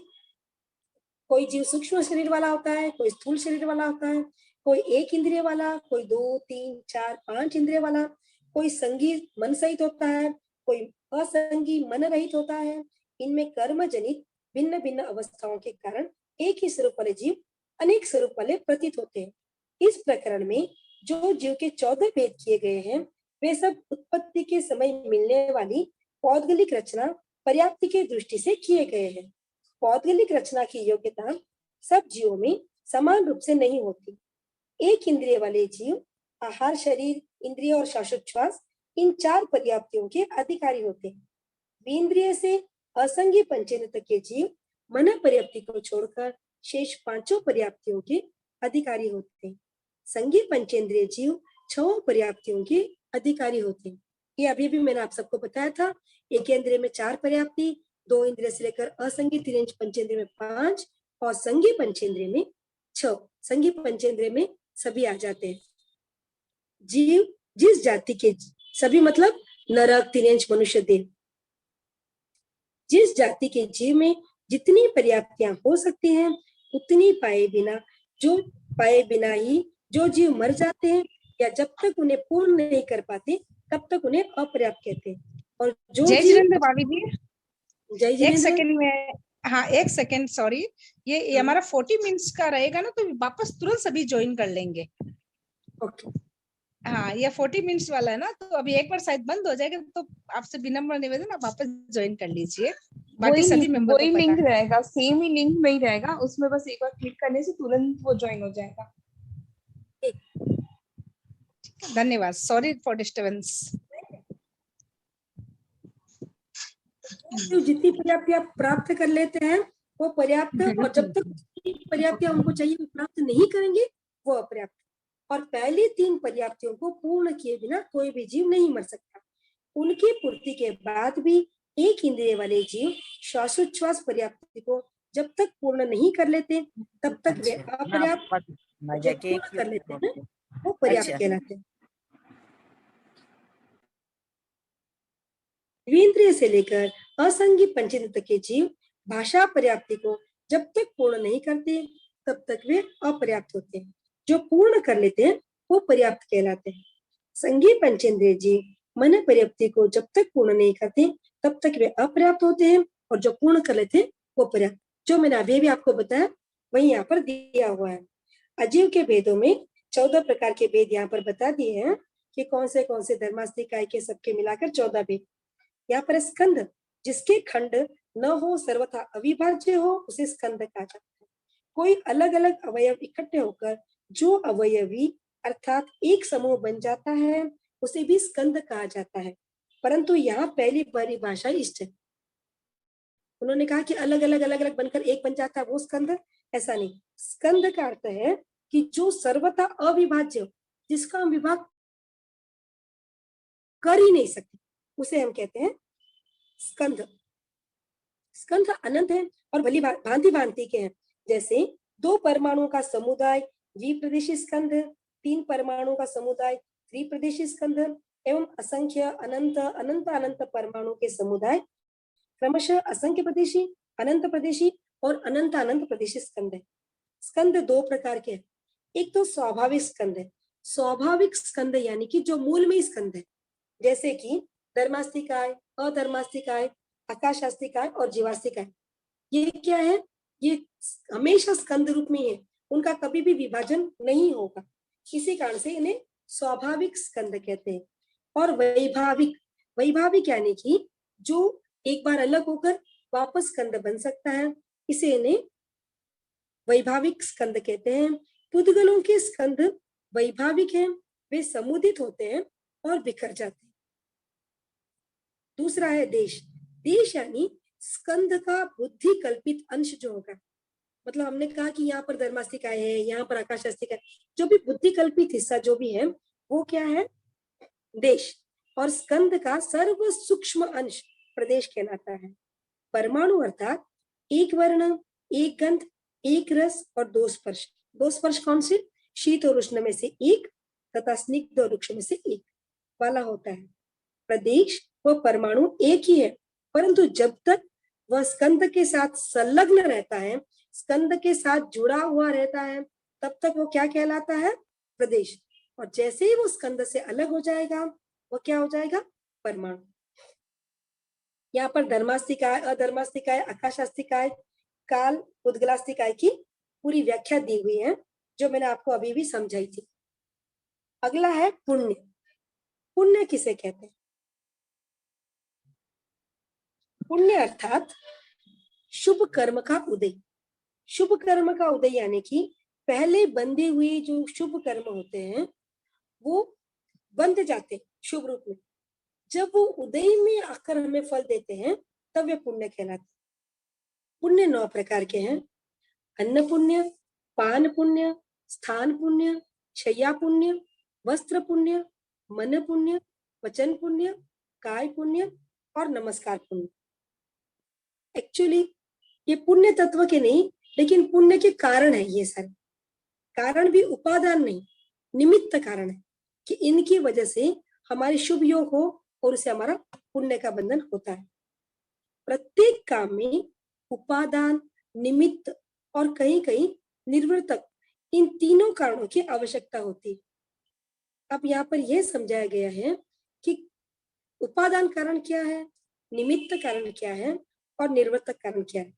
कोई जीव सूक्ष्म शरीर वाला होता है, कोई स्थूल शरीर वाला होता है, कोई एक इंद्रिय वाला, कोई 2, 3, 4, 5 इंद्रिय वाला, कोई संगी मन सहित होता है, कोई असंगी मन रहित होता है। इनमें कर्म जनित भिन्न भिन्न अवस्थाओं के कारण एक ही स्वरूप वाले जीव अनेक स्वरूप वाले प्रतीत होते हैं। इस प्रकरण में जो जीव के 14 भेद किए गए हैं वे सब उत्पत्ति के समय मिलने वाली पौद्गलिक रचना पर्याप्ति की दृष्टि से किए गए हैं। पौद्गलिक रचना की योग्यता सब जीवों में समान रूप से नहीं होती। एक इंद्रिय वाले जीव आहार, शरीर, इंद्रिय और श्वासोच्छ्वास इन 4 पर्याप्तियों के अधिकारी होते हैं। विंद्रिय से असंगी पंचेंद्र तक के जीव मन पर्याप्ति को छोड़कर शेष 5 पर्याप्तियों के अधिकारी होते हैं। संगी पंचेंद्रिय जीव 6 पर्याप्तियों के अधिकारी होते हैं। ये अभी भी मैंने आप सबको बताया था। एक इंद्रिय में 4 पर्याप्ति, 2 इंद्रिय से लेकर असंगी तिरंज पंचेंद्रिय में 5 और संगी पंचेंद्रिय में 6। संगी पंचेंद्रिय में सभी आ जाते हैं। जीव जिस जाति के सभी मतलब नरक, तिरंज, मनुष्य, देव, जिस जाति के जीव में जितनी पर्याप्तियां हो सकती हैं उतनी पाए बिना ही जो जीव मर जाते हैं या जब तक उन्हें पूर्ण नहीं कर पाते तब तक उन्हें अपर्याप्त कहते हैं। और जो जय जिनेंद्र भाभी जी, जय एक जिनेंद्र, सेकंड में, हाँ एक सेकंड, सॉरी, ये हमारा 40 मिनट्स का रहेगा ना, तो वापस तुरंत सभी ज्वाइन कर लेंगे। ओके, हाँ ये 40 मिनट्स वाला है ना, तो अभी एक बार शायद बंद हो जाएगा, तो आपसे विनम्र निवेदन आप वापस ज्वाइन कर लीजिए। बाकी सभी मेंबर वही को लिंक पता है। रहेगा, सेम ही लिंक में ही रहेगा, उसमें बस एक बार क्लिक करने से तुरंत वो ज्वाइन हो जाएगा। धन्यवाद, सॉरी फॉर डिस्टर्बेंस। जो जितनी पर्याप्ति आप प्राप्त कर लेते हैं वो पर्याप्त है, और जब तक पर्याप्ति उनको चाहिए वो प्राप्त नहीं करेंगे वो अपर्याप्त। और पहली 3 पर्याप्तियों को पूर्ण किए बिना कोई भी जीव नहीं मर सकता। उनकी पूर्ति के बाद भी एक इंद्रिय वाले जीव श्वासोच्छ्वास पर्याप्ति को जब तक पूर्ण नहीं कर लेते तब तक वे अपर्याप्त, जब पूर्ण कर लेते हैं वो पर्याप्त कहलाते हैं। द्विंद्रिय से लेकर असंगी पंचेंद्र तक के जीव भाषा पर्याप्ति को जब तक पूर्ण नहीं करते तब तक वे अपर्याप्त होते हैं। जो पूर्ण कर लेते हैं वो पर्याप्त कहलाते हैं। संगी पंचेंद्रिय जीव मन पर्याप्ति को जब तक पूर्ण नहीं करते तब तक वे अपर्याप्त होते हैं, और जो पूर्ण कर लेते हैं वो पर्याप्त। जो मैंने अभी भी आपको बताया वही यहाँ पर दिया हुआ है। अजीव के भेदों में 14 प्रकार के भेद यहाँ पर बता दिए हैं कि कौन से धर्मास्तिकाय के सबके मिलाकर 14 भेद। यहाँ पर स्कंद, जिसके खंड न हो सर्वथा अविभाज्य हो उसे स्कंद कहा जाता है। कोई अलग अलग अवयव इकट्ठे होकर जो अवयवी अर्थात एक समूह बन जाता है उसे भी स्कंद कहा जाता है। परंतु यहाँ पहली परिभाषा इष्ट है। उन्होंने कहा कि अलग अलग बनकर एक बन जाता है वो स्कंद, ऐसा नहीं। स्कंद का अर्थ है कि जो सर्वथा अविभाज्य हो, जिसका हम विभाग कर ही नहीं सकते, उसे हम कहते हैं स्कंद। स्कंद अनंत है और भली भांति भांति के हैं। जैसे 2 परमाणुओं का समुदाय द्विप्रदेशी स्कंद, 3 परमाणुओं का समुदाय त्रिप्रदेशी स्कंद, एवं असंख्य अनंत अनंत अनंत परमाणु के समुदाय क्रमशः असंख्य प्रदेशी, अनंत प्रदेशी और अनंत अनंत प्रदेशी स्कंद है। स्कंद दो प्रकार के हैं। एक तो स्वाभाविक स्कंद है। स्वाभाविक स्कंद यानी कि जो मूल में ही स्कंद है, जैसे कि धर्मास्तिकाय, अधर्मास्तिकाय, आकाशास्तिकाय और जीवास्तिकाय। ये क्या है? ये हमेशा स्कंद रूप में है, उनका कभी भी विभाजन नहीं होगा। इसी कारण से इन्हें स्वाभाविक स्कंद कहते हैं। और वैभाविक, वैभाविक यानी कि जो एक बार अलग होकर वापस स्कंद बन सकता है, इसे इन्हें वैभाविक स्कंद कहते हैं। पुद्गलों के स्कंद वैभाविक हैं, वे समुदित होते हैं और बिखर जाते हैं। दूसरा है देश। देश यानी स्कंद का बुद्धि कल्पित अंश जो होगा, मतलब हमने कहा कि यहाँ पर धर्मास्तिकाय है, यहाँ पर आकाशास्तिकाय, जो भी बुद्धि कल्पित हिस्सा जो भी है वो क्या है? देश। और स्कंद का सर्व सूक्ष्म अंश प्रदेश कहलाता है। परमाणु अर्थात एक वर्ण, एक गंध, एक रस और दो स्पर्श। दो स्पर्श कौन से? शीत और उष्ण में से एक तथा स्निग्ध और रुक्ष में से एक वाला होता है। प्रदेश व परमाणु एक ही है, परंतु जब तक वह स्कंद के साथ संलग्न रहता है, स्कंद के साथ जुड़ा हुआ रहता है, तब तक वो क्या कहलाता है? प्रदेश। और जैसे ही वो स्कंद से अलग हो जाएगा, वो क्या हो जाएगा? परमाणु। यहाँ पर धर्मास्तिकाय, अधर्मास्तिकाय, आकाशास्तिकाय, काल, पुद्गलास्तिकाय की पूरी व्याख्या दी हुई है, जो मैंने आपको अभी भी समझाई थी। अगला है पुण्य। पुण्य किसे कहते हैं? पुण्य अर्थात शुभ कर्म का उदय। शुभ कर्म का उदय यानी कि पहले बंधे हुए जो शुभ कर्म होते हैं वो बंध जाते हैं शुभ रूप में। जब वो उदय में आकर हमें फल देते हैं तब वे पुण्य कहलाते हैं। पुण्य 9 प्रकार के हैं। अन्न पुण्य, पान पुण्य, स्थान पुण्य, शय्या पुण्य, वस्त्र पुण्य, मन पुण्य, वचन पुण्य, काय पुण्य और नमस्कार पुण्य। एक्चुअली ये पुण्य तत्व के नहीं, लेकिन पुण्य के कारण है। ये सारे कारण भी उपादान नहीं, निमित्त कारण है कि इनकी वजह से हमारे शुभ योग हो और उससे हमारा पुण्य का बंधन होता है। प्रत्येक काम में उपादान, निमित्त और कहीं कहीं निर्वर्तक, इन तीनों कारणों की आवश्यकता होती है। अब यहाँ पर यह समझाया गया है कि उपादान कारण क्या है, निमित्त कारण क्या है और निर्वर्तक कारण क्या है।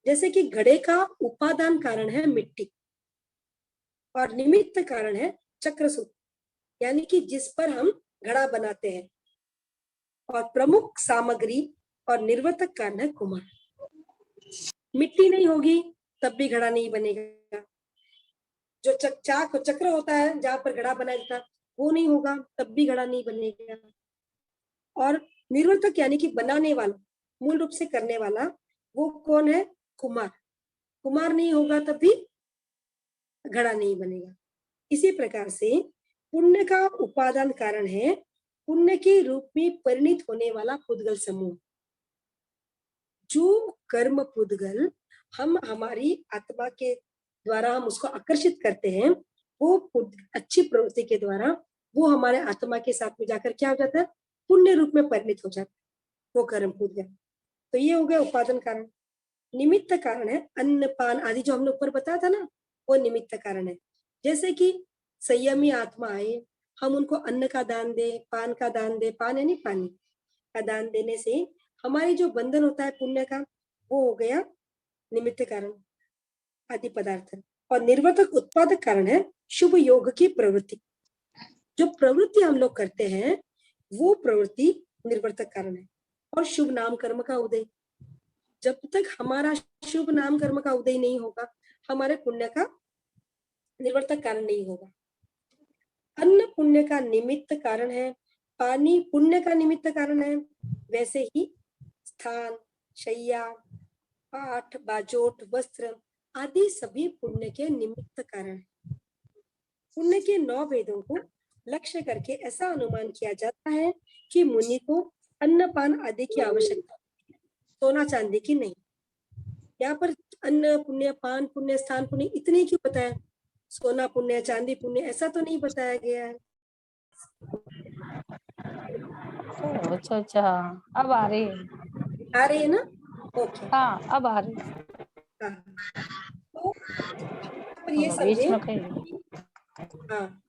जैसे कि घड़े का उपादान कारण है मिट्टी और निमित्त कारण है चक्रसूत्र, यानी कि जिस पर हम घड़ा बनाते हैं, और प्रमुख सामग्री और निर्वर्तक कारण है कुम्हार। मिट्टी नहीं होगी तब भी घड़ा नहीं बनेगा। जो चाक चक्र होता है जहां पर घड़ा बनाया जाता है वो नहीं होगा तब भी घड़ा नहीं बनेगा। और निर्वर्तक यानी कि बनाने वाला, मूल रूप से करने वाला, वो कौन है? कुम्हार। कुम्हार नहीं होगा तब भी घड़ा नहीं बनेगा। इसी प्रकार से पुण्य का उपादान कारण है पुण्य के रूप में परिणित होने वाला पुद्गल समूह। जो कर्म पुद्गल हम हमारी आत्मा के द्वारा हम उसको आकर्षित करते हैं, वो अच्छी प्रवृत्ति के द्वारा वो हमारे आत्मा के साथ में जाकर क्या हो जाता है? पुण्य रूप में परिणित हो जाता है वो कर्म पुद्गल। तो ये हो गया उपादान कारण। निमित्त कारण है अन्न, पान आदि, जो हमने ऊपर बताया था ना, वो निमित्त कारण है। जैसे कि संयमी आत्मा आए, हम उनको अन्न का दान दे, पान का दान दे, पान यानी पानी का दान देने से हमारी जो बंधन होता है पुण्य का, वो हो गया निमित्त कारण आदि पदार्थ। और निर्वर्तक उत्पादक कारण है शुभ योग की प्रवृत्ति। जो प्रवृत्ति हम लोग करते हैं वो प्रवृत्ति निर्वर्तक कारण है। और शुभ नाम कर्म का उदय, जब तक हमारा शुभ नाम कर्म का उदय नहीं होगा, हमारे पुण्य का निर्वर्तक कारण नहीं होगा। अन्न पुण्य का निमित्त कारण है, पानी पुण्य का निमित्त कारण है। वैसे ही स्थान, शय्या, पाठ, बाजोट, वस्त्र आदि सभी पुण्य के निमित्त कारण है। पुण्य के 9 वेदों को लक्ष्य करके ऐसा अनुमान किया जाता है कि मुनि को अन्न पान आदि की आवश्यकता, सोना चांदी की नहीं। यहाँ पर अन्न पुण्य, पान पुण्य, स्थान पुण्य इतने क्यों बताया? सोना पुण्य, चांदी पुण्य ऐसा तो नहीं बताया गया है। अच्छा अच्छा, हाँ, अब आ रही है। आ रही है ना? ओके। हाँ अब आ रही है। हाँ, तो पर ये हाँ, बीच समझे, में कहीं। हाँ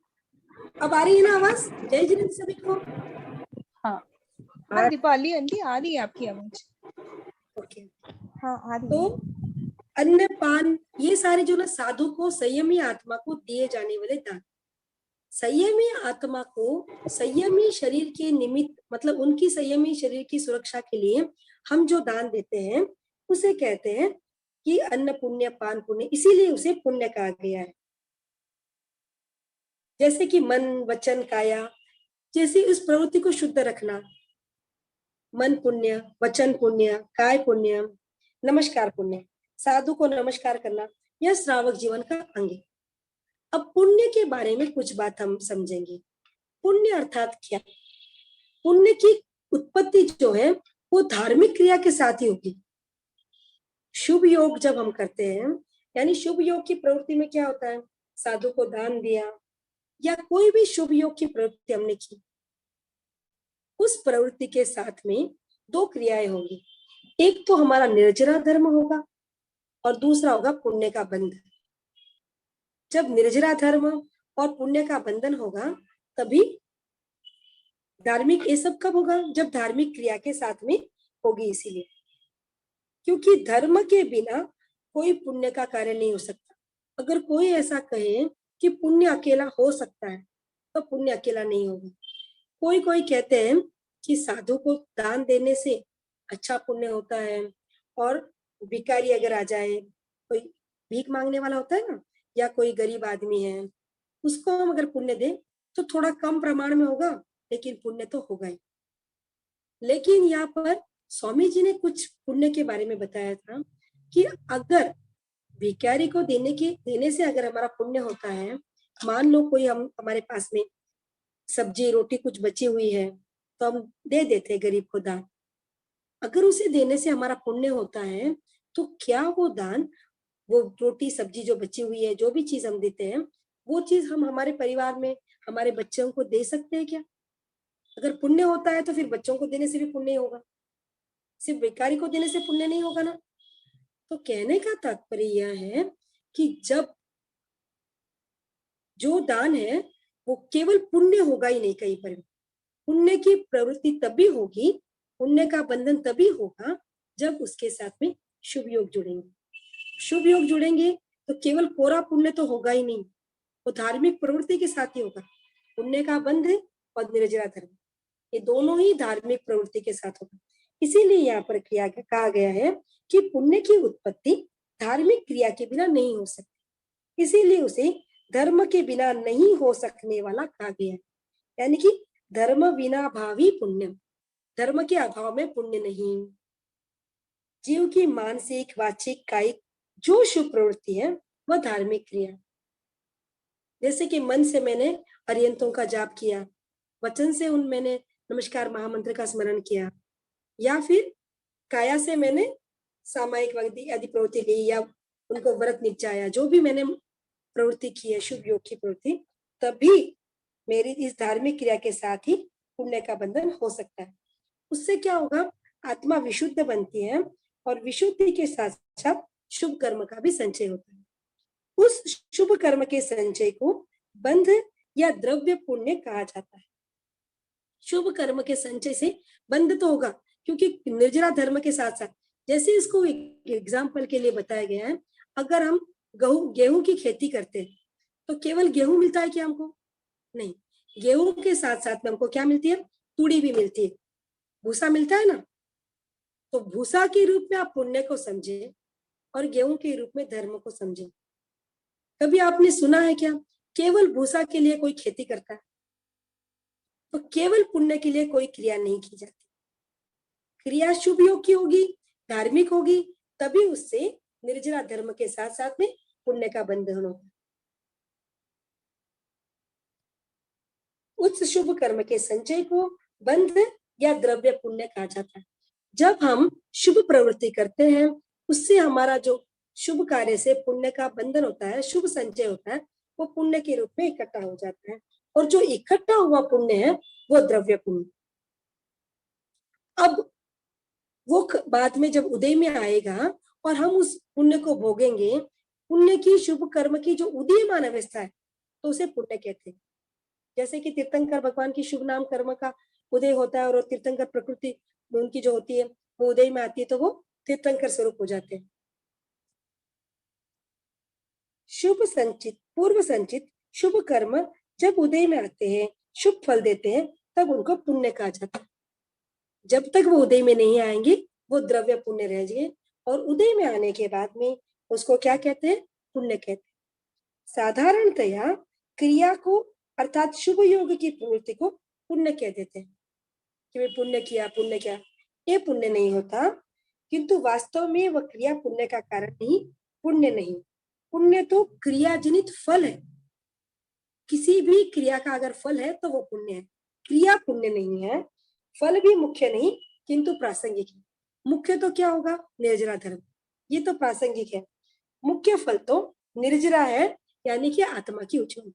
अब आ रही है ना आवाज? जय जिनेंद्र सभी को। हाँ हाँ दीपाली आंटी आ रही है आपकी आवाज। ओके। हाँ आ रही तो है। अन्न पान ये सारे जो ना साधु को संयमी आत्मा को दिए जाने वाले दान। संयमी आत्मा को संयमी शरीर के निमित्त मतलब उनकी संयमी शरीर की सुरक्षा के लिए हम जो दान देते हैं उसे कहते हैं कि अन्न पुण्य पान पुण्य, इसीलिए उसे पुण्य कहा गया है। जैसे कि मन वचन काया जैसी उस प्रवृत्ति को शुद्ध रखना, मन पुण्य, वचन पुण्य, काय पुण्य, नमस्कार पुण्य, साधु को नमस्कार करना, यह श्रावक जीवन का अंग है। अब पुण्य के बारे में कुछ बात हम समझेंगे। पुण्य अर्थात क्या? पुण्य की उत्पत्ति जो है वो धार्मिक क्रिया के साथ ही होगी। शुभ योग जब हम करते हैं, यानी शुभ योग की प्रवृत्ति में क्या होता है? साधु को दान दिया या कोई भी शुभ योग की प्रवृत्ति हमने की, उस प्रवृत्ति के साथ में दो क्रियाएं होंगी। एक तो हमारा निर्जरा धर्म होगा और दूसरा होगा पुण्य का बंधन। जब निर्जरा धर्म और पुण्य का बंधन होगा तभी धार्मिक, ये सब कब होगा? जब धार्मिक क्रिया के साथ में होगी। इसीलिए क्योंकि धर्म के बिना कोई पुण्य का कार्य नहीं हो सकता। अगर कोई ऐसा कहे कि पुण्य अकेला हो सकता है तो पुण्य अकेला नहीं होगा। कोई कोई कहते हैं कि साधु को दान देने से अच्छा पुण्य होता है, और भिखारी अगर आ जाए, कोई भीख मांगने वाला होता है ना, या कोई गरीब आदमी है, उसको हम अगर पुण्य दें तो थोड़ा कम प्रमाण में होगा लेकिन पुण्य तो होगा ही। लेकिन यहाँ पर स्वामी जी ने कुछ पुण्य के बारे में बताया था कि अगर भिखारी को देने से अगर हमारा पुण्य होता है, मान लो कोई हमारे पास में सब्जी रोटी कुछ बची हुई है तो हम दे देते हैं गरीब को दान। अगर उसे देने से हमारा पुण्य होता है तो क्या वो दान, वो रोटी सब्जी जो बची हुई है, जो भी चीज हम देते हैं, वो चीज हम हमारे परिवार में हमारे बच्चों को दे सकते हैं क्या? अगर पुण्य होता है तो फिर बच्चों को देने से भी पुण्य होगा, सिर्फ भिखारी को देने से पुण्य नहीं होगा ना। तो कहने का तात्पर्य यह है कि जब जो दान है वो केवल पुण्य होगा ही नहीं, कहीं पर भी पुण्य की प्रवृत्ति तभी होगी, पुण्य का बंधन तभी होगा जब उसके साथ में शुभ योग जुड़ेंगे। शुभ योग जुड़ेंगे तो केवल कोरा पुण्य तो होगा ही नहीं, वो धार्मिक प्रवृत्ति के साथ ही होगा। पुण्य का बंध और निर्जरा धर्म, ये दोनों ही धार्मिक प्रवृत्ति के साथ होगा। इसीलिए यहाँ पर कहा गया है कि पुण्य की उत्पत्ति धार्मिक क्रिया के बिना नहीं हो सकती, इसीलिए उसे धर्म के बिना नहीं हो सकने वाला कहा गया है। यानी कि धर्म बिना भावी पुण्य, धर्म के अभाव में पुण्य नहीं। जीव की मानसिक वाचिक कायिक जो शुभ प्रवृत्ति है वह धार्मिक क्रिया। जैसे कि मन से मैंने अर्यंतों का जाप किया, वचन से मैंने नमस्कार महामंत्र का स्मरण किया, या फिर काया से मैंने सामायिक आदि प्रवृत्ति ली या उनको व्रत निपटाया, जो भी मैंने प्रवृत्ति की है शुभ योग की प्रवृत्ति, तभी मेरी इस धार्मिक क्रिया के साथ ही पुण्य का बंधन हो सकता है। उससे क्या होगा? आत्मा विशुद्ध बनती है और विशुद्धि के साथ साथ शुभ कर्म का भी संचय होता है। उस शुभ कर्म के संचय को बंध या द्रव्य पुण्य कहा जाता है। शुभ कर्म के संचय से बंध तो होगा, क्योंकि निर्जरा धर्म के साथ साथ, जैसे इसको एग्जाम्पल के लिए बताया गया है, अगर हम गेहूं की खेती करते हैं तो केवल गेहूं मिलता है क्या हमको? नहीं, गेहूं के साथ साथ में हमको क्या मिलती है? तूड़ी भी मिलती है, भूसा मिलता है ना। तो भूसा के रूप में आप पुण्य को समझे और गेहूं के रूप में धर्म को समझे। कभी आपने सुना है क्या केवल भूसा के लिए कोई खेती करता है? तो केवल पुण्य के लिए कोई क्रिया नहीं की जाती। क्रिया शुभ योग की होगी, धार्मिक होगी, तभी उससे निर्जरा धर्म के साथ साथ में पुण्य का बंधन होगा। उस शुभ कर्म के संचय को बंध या द्रव्य पुण्य कहा जाता है। जब हम शुभ प्रवृत्ति करते हैं उससे हमारा जो शुभ कार्य से पुण्य का बंधन होता है, शुभ संचय होता है, वो पुण्य के रूप में इकट्ठा हो जाता है। और जो इकट्ठा हुआ पुण्य है वो द्रव्य पुण्य, अब वो बाद में जब उदय में आएगा और हम उस पुण्य को भोगेंगे, पुण्य की शुभ कर्म की जो उदीयमान अवस्था है तो उसे पुण्य कहते हैं। जैसे कि तीर्थंकर भगवान की शुभ नाम कर्म का उदय होता है और तीर्थंकर प्रकृति उनकी जो होती है वो उदय में आती है तो वो तीर्थंकर स्वरूप हो जाते हैं। शुभ संचित पूर्व संचित शुभ कर्म जब उदय में आते हैं, शुभ फल देते हैं, तब उनको पुण्य कहा जाता है। जब तक वो उदय में नहीं आएंगे वो द्रव्य पुण्य रह जाए और उदय में आने के बाद में उसको क्या कहते हैं? पुण्य कहते हैं। साधारणतया क्रिया को अर्थात शुभ योग की प्रवृत्ति को पुण्य कह देते हैं कि वे पुण्य किया, ये पुण्य नहीं होता, किंतु वास्तव में वह क्रिया पुण्य का कारण नहीं, पुण्य नहीं। पुण्य तो क्रियाजनित फल है, किसी भी क्रिया का अगर फल है तो वो पुण्य है, क्रिया पुण्य नहीं है। फल भी मुख्य नहीं किंतु प्रासंगिक है। मुख्य तो क्या होगा? निर्जरा धर्म, ये तो प्रासंगिक है। मुख्य फल तो निर्जरा है, यानी कि आत्मा की उज्ज्वलता।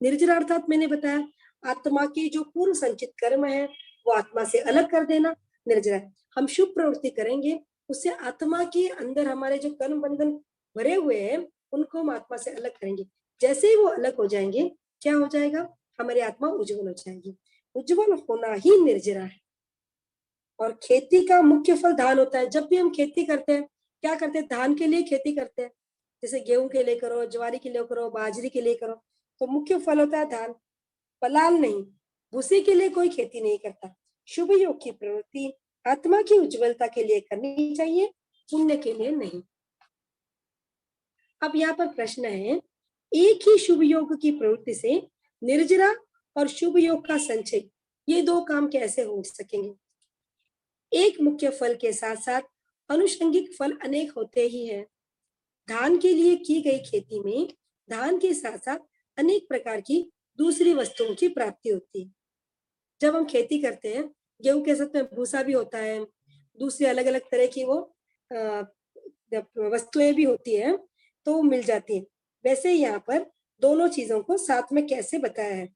निर्जरा अर्थात मैंने बताया आत्मा की जो पूर्व संचित कर्म है वो आत्मा से अलग कर देना निर्जरा है। हम शुभ प्रवृत्ति करेंगे उससे आत्मा के अंदर हमारे जो कर्म बंधन भरे हुए हैं उनको हम आत्मा से अलग करेंगे। जैसे ही वो अलग हो जाएंगे क्या हो जाएगा? हमारी आत्मा उज्जवल हो जाएगी। उज्जवल होना ही निर्जरा है। और खेती का मुख्य फल धान होता है। जब भी हम खेती करते हैं क्या करते हैं? धान के लिए खेती करते हैं। जैसे गेहूं के लिए करो, ज्वारी के लिए करो, बाजरी के लिए करो, तो मुख्य फल होता है धान, पलाल नहीं। भूसे के लिए कोई खेती नहीं करता। शुभ योग की प्रवृत्ति आत्मा की उज्जवलता के लिए करनी चाहिए, पुण्य के लिए नहीं। अब यहाँ पर प्रश्न है, एक ही शुभ योग की प्रवृत्ति से निर्जरा और शुभ योग का संचय, ये दो काम कैसे हो सकेंगे? एक मुख्य फल के साथ साथ अनुषंगिक फल अनेक होते ही हैं। धान के लिए की गई खेती में धान के साथ साथ अनेक प्रकार की दूसरी वस्तुओं की प्राप्ति होती है। जब हम खेती करते हैं गेहूं के साथ में भूसा भी होता है, दूसरी अलग अलग तरह की वो वस्तुएं भी होती है तो वो मिल जाती है। वैसे यहाँ पर दोनों चीजों को साथ में कैसे बताया है?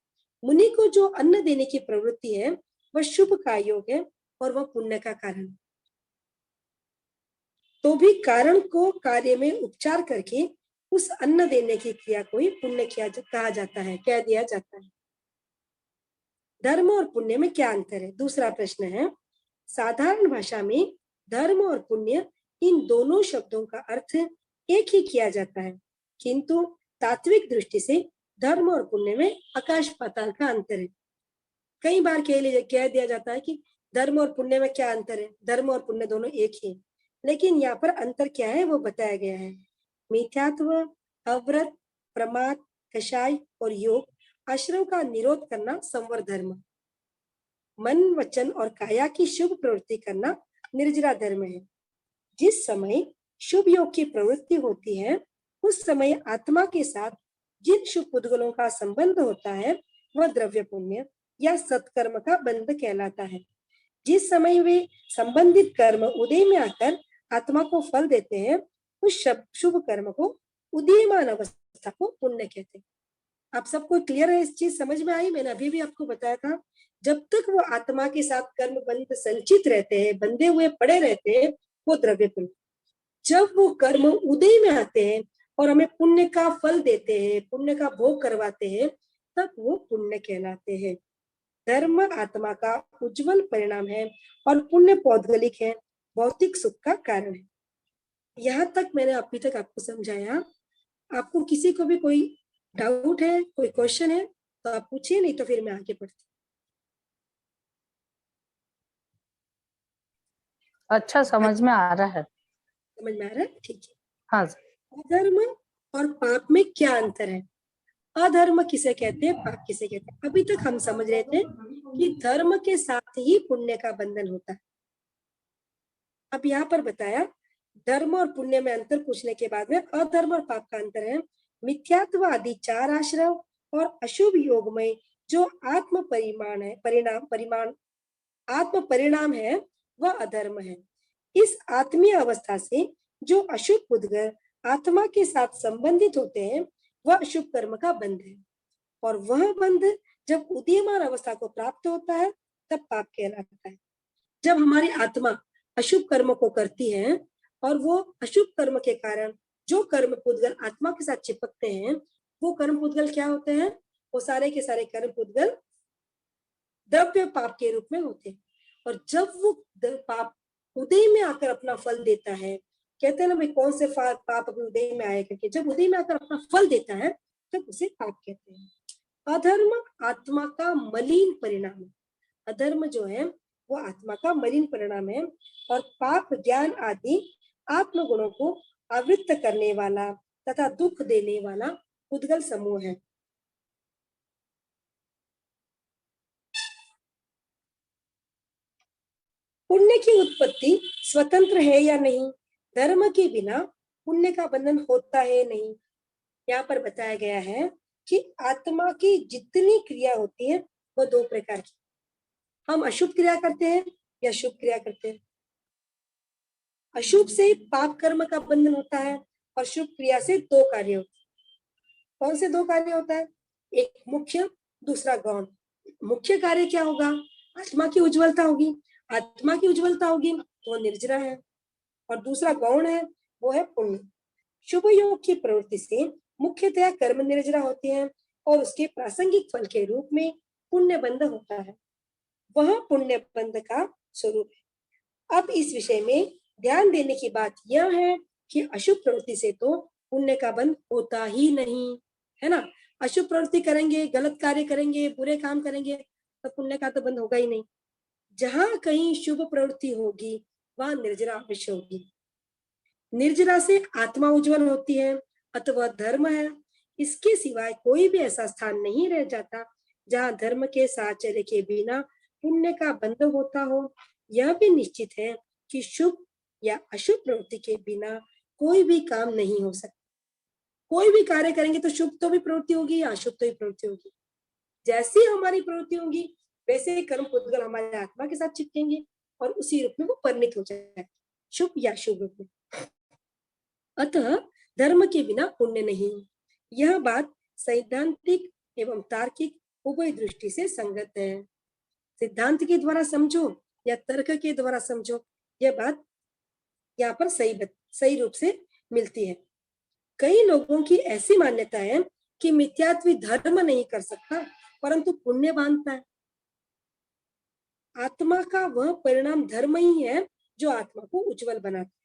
मुनि को जो अन्न देने की प्रवृत्ति है वह शुभ का योग है और वह पुण्य का कारण। तो भी कारण को कार्य में उपचार करके उस अन्न देने की क्रिया को ही पुण्य कहा जाता है, कह दिया जाता है। धर्म और पुण्य में क्या अंतर है? दूसरा प्रश्न है, साधारण भाषा में धर्म और पुण्य इन दोनों शब्दों का अर्थ एक ही किया जाता है, किंतु तात्विक दृष्टि से धर्म और पुण्य में आकाश पाताल का अंतर है। कई बार कह दिया जाता है कि धर्म और पुण्य में क्या अंतर है? धर्म और पुण्य दोनों एक ही है, लेकिन यहाँ पर अंतर क्या है वो बताया गया है। मिथ्यात्व, अव्रत, प्रमाद, कषाय और योग, आश्रम का निरोध करना संवर धर्म, मन, वचन और काया की शुभ प्रवृत्ति करना निर्जरा धर्म है। जिस समय शुभ योग की प्रवृत्ति होती है उस समय आत्मा के साथ जिन शुभ पुद्गलों का संबंध होता है वह द्रव्य पुण्य या सत्कर्म का बंध कहलाता है। जिस समय वे संबंधित कर्म उदय में आकर आत्मा को फल देते हैं उस शुभ कर्म को उदीयमान अवस्था को पुण्य कहते हैं। आप सबको क्लियर है? इस चीज समझ में आई? मैंने अभी भी आपको बताया था, जब तक वो आत्मा के साथ कर्म बंध संचित रहते हैं, बंधे हुए पड़े रहते हैं, वो द्रव्य पुण्य। जब वो कर्म उदय में आते हैं और हमें पुण्य का फल देते हैं, पुण्य का भोग करवाते हैं, तब वो पुण्य कहलाते हैं। धर्म आत्मा का उज्जवल परिणाम है और पुण्य पौद्गलिक है, भौतिक सुख का कारण है। यहाँ तक मैंने अभी तक आपको समझाया। आपको किसी को भी कोई डाउट है, कोई क्वेश्चन है तो आप पूछिए, नहीं तो फिर मैं आगे बढ़ती। अच्छा, समझ में आ रहा है। समझ में आ रहा है? ठीक है। हाँ सर। अधर्म और पाप में क्या अंतर है? अधर्म किसे कहते हैं, पाप किसे कहते हैं? अभी तक हम समझ रहे थे कि धर्म के साथ ही पुण्य का बंधन होता है। अब यहाँ पर बताया धर्म और पुण्य में अंतर पूछने के बाद में अधर्म और पाप का अंतर है। मिथ्यात्व आदि चार आश्रव और अशुभ योग में जो आत्म परिणाम है वह अधर्म है। इस आत्मीय अवस्था से जो अशुभ पुद्गल आत्मा के साथ संबंधित होते हैं वह अशुभ कर्म का बंध है, और वह बंध जब उदीयमान अवस्था को प्राप्त होता है तब पाप कहलाता है। जब हमारी आत्मा अशुभ कर्म को करती है और वो अशुभ कर्म के कारण जो कर्म पुद्गल आत्मा के साथ चिपकते हैं, वो कर्म पुद्गल क्या होते हैं? वो सारे के सारे कर्म पुद्गल द्रव्य पाप के रूप में होते हैं। और जब वो पाप उदय में आकर अपना फल देता है, कहते हैं ना भाई कौन से पाप अपने उदय में आए करके, जब उदय में आकर अपना फल देता है तब उसे पाप कहते हैं। अधर्म आत्मा का मलिन परिणाम है। अधर्म जो है वो आत्मा का मलिन परिणाम है और पाप ज्ञान आदि आत्मगुणों को आवृत्त करने वाला तथा दुख देने वाला उद्गल समूह है। पुण्य की उत्पत्ति स्वतंत्र है या नहीं? धर्म के बिना पुण्य का बंधन होता है नहीं। यहाँ पर बताया गया है कि आत्मा की जितनी क्रिया होती है वो दो प्रकार की। हम अशुभ क्रिया करते हैं या शुभ क्रिया करते हैं। अशुभ से पाप कर्म का बंधन होता है और शुभ क्रिया से दो कार्य होते हैं। कौन से दो कार्य होता है? एक मुख्य, दूसरा गौण। मुख्य कार्य क्या होगा? आत्मा की उज्ज्वलता होगी। आत्मा की उज्ज्वलता होगी तो निर्जरा है। और दूसरा गौण है, वो है पुण्य। शुभ योग की प्रवृत्ति से मुख्यतया कर्म निर्जरा होती है और उसके प्रासंगिक फल के रूप में पुण्य बंध होता है। वह पुण्य बंध का स्वरूप है। अब इस विषय में ध्यान देने की बात यह है कि अशुभ प्रवृत्ति से तो पुण्य का बंध होता ही नहीं है ना। अशुभ प्रवृत्ति करेंगे, गलत कार्य करेंगे, बुरे काम करेंगे तो पुण्य का तो बंध होगा ही नहीं। जहां कहीं शुभ प्रवृत्ति होगी वहां निर्जरा अवश्य होगी। निर्जरा से आत्मा उज्जवल होती है, अथवा धर्म है। इसके सिवाय कोई भी ऐसा स्थान नहीं रह जाता जहां धर्म के साहचर्य के बिना पुण्य का बंध होता हो। यह भी निश्चित है कि शुभ या अशुभ प्रवृत्ति के बिना कोई भी काम नहीं हो सकता। कोई भी कार्य करेंगे तो शुभ तो भी प्रवृत्ति होगी या अशुभ तो भी प्रवृत्ति होगी। जैसी हमारी प्रवृत्ति होगी वैसे ही कर्म पुद्गल हमारे आत्मा के साथ चिपकेंगे और उसी रूप में वो परिणित हो जाएगा, शुभ या शुभ रूप में। अतः धर्म के बिना पुण्य नहीं। यह बात सैद्धांतिक एवं तार्किक उभय दृष्टि से संगत है। सिद्धांत के द्वारा समझो या तर्क के द्वारा समझो, यह बात यहाँ पर सही रूप से मिलती है। कई लोगों की ऐसी मान्यता है कि मिथ्यात्वी धर्म नहीं कर सकता परंतु पुण्य बांधता है। आत्मा का वह परिणाम धर्म ही है जो आत्मा को उज्जवल बनाता है।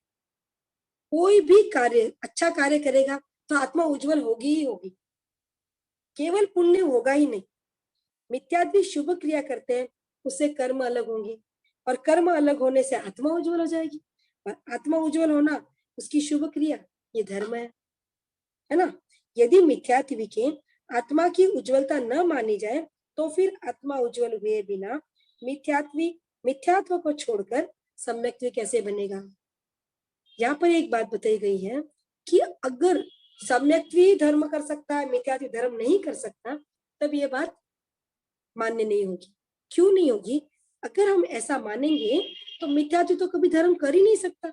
कोई भी कार्य, अच्छा कार्य करेगा तो आत्मा उज्जवल होगी ही होगी, केवल पुण्य होगा ही नहीं। मिथ्यात्वी शुभ क्रिया करते हैं, उससे कर्म अलग होंगे और कर्म अलग होने से आत्मा उज्जवल हो जाएगी और आत्मा उज्जवल होना उसकी शुभ क्रिया, ये धर्म है ना। यदि मिथ्यात्वी के आत्मा की उज्जवलता न मानी जाए तो फिर आत्मा उज्जवल हुए बिना मिथ्यात्व को छोड़कर सम्यक्त्व कैसे बनेगा। यहाँ पर एक बात बताई गई है कि अगर सम्यक्त्व धर्म कर सकता है, मिथ्यात्व धर्म नहीं कर सकता, तब ये बात मान्य नहीं होगी। क्यों नहीं होगी? अगर हम ऐसा मानेंगे तो मिथ्यात्व तो कभी धर्म कर ही नहीं सकता।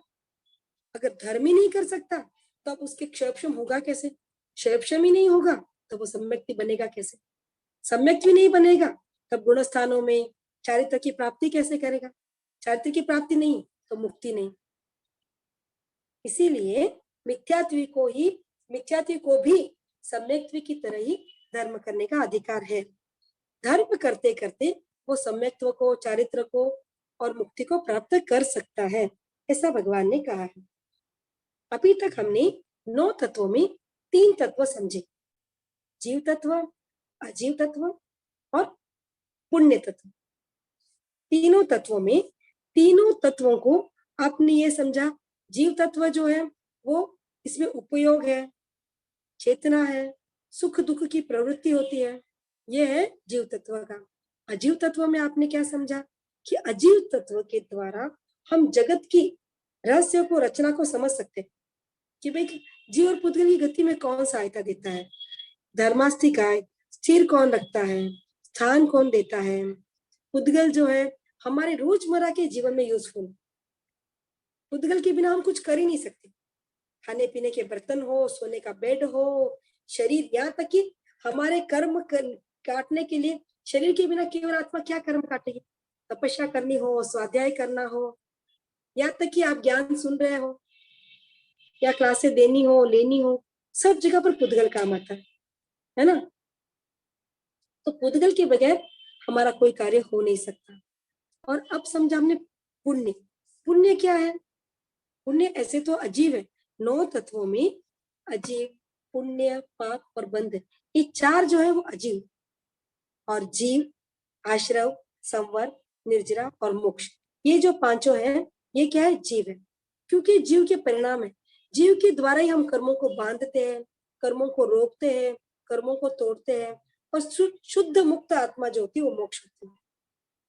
अगर धर्म ही नहीं कर सकता तब उसके क्षयक्षम होगा कैसे? क्षयक्षम ही नहीं होगा तो वो सम्यक्ति बनेगा कैसे? सम्यक्ति नहीं बनेगा तब गुण स्थानों में चारित्र की प्राप्ति कैसे करेगा? चारित्र की प्राप्ति नहीं तो मुक्ति नहीं। इसीलिए मिथ्यात्व को भी सम्यक्त्व की तरह ही धर्म करने का अधिकार है। धर्म करते करते वो सम्यक्त्व को, चारित्र को और मुक्ति को प्राप्त कर सकता है, ऐसा भगवान ने कहा है। अभी तक हमने 9 तत्वों में 3 तत्व समझे, जीव तत्व, अजीव तत्व और पुण्य तत्व। तीनों तत्वों को आपने ये समझा, जीव तत्व जो है वो इसमें उपयोग है, चेतना है, सुख दुख की प्रवृत्ति होती है, ये है जीव तत्व का। अजीव तत्व में आपने क्या समझा कि अजीव तत्व के द्वारा हम जगत की रहस्य को, रचना को समझ सकते हैं कि भाई जीव और पुद्गल की गति में कौन सहायता देता है, धर्मास्थिकाय स्थिर कौन रखता है, स्थान कौन देता है। पुद्गल जो है हमारे रोजमर्रा के जीवन में यूजफुल। पुद्गल के बिना हम कुछ कर ही नहीं सकते। खाने पीने के बर्तन हो, सोने का बेड हो, शरीर, यहाँ तक कि हमारे कर्म काटने के लिए शरीर के बिना केवल आत्मा क्या कर्म काटेगी? तपस्या करनी हो, स्वाध्याय करना हो, यहाँ तक कि आप ज्ञान सुन रहे हो या क्लासेस देनी हो, लेनी हो, सब जगह पर पुद्गल काम आता है ना। तो पुद्गल के बगैर हमारा कोई कार्य हो नहीं सकता। और अब समझा हमने पुण्य। पुण्य क्या है? पुण्य ऐसे तो अजीव है, 9 तत्वों में अजीव, पुण्य, पाप और बंध, ये 4 जो है वो अजीव, और जीव, आश्रव, संवर, निर्जरा और मोक्ष, ये जो पांचों हैं ये क्या है? जीव है। क्योंकि जीव के परिणाम है, जीव के द्वारा ही हम कर्मों को बांधते हैं, कर्मों को रोकते हैं, कर्मों को तोड़ते हैं, और शुद्ध मुक्त आत्मा जो होती है वो मोक्ष होती है।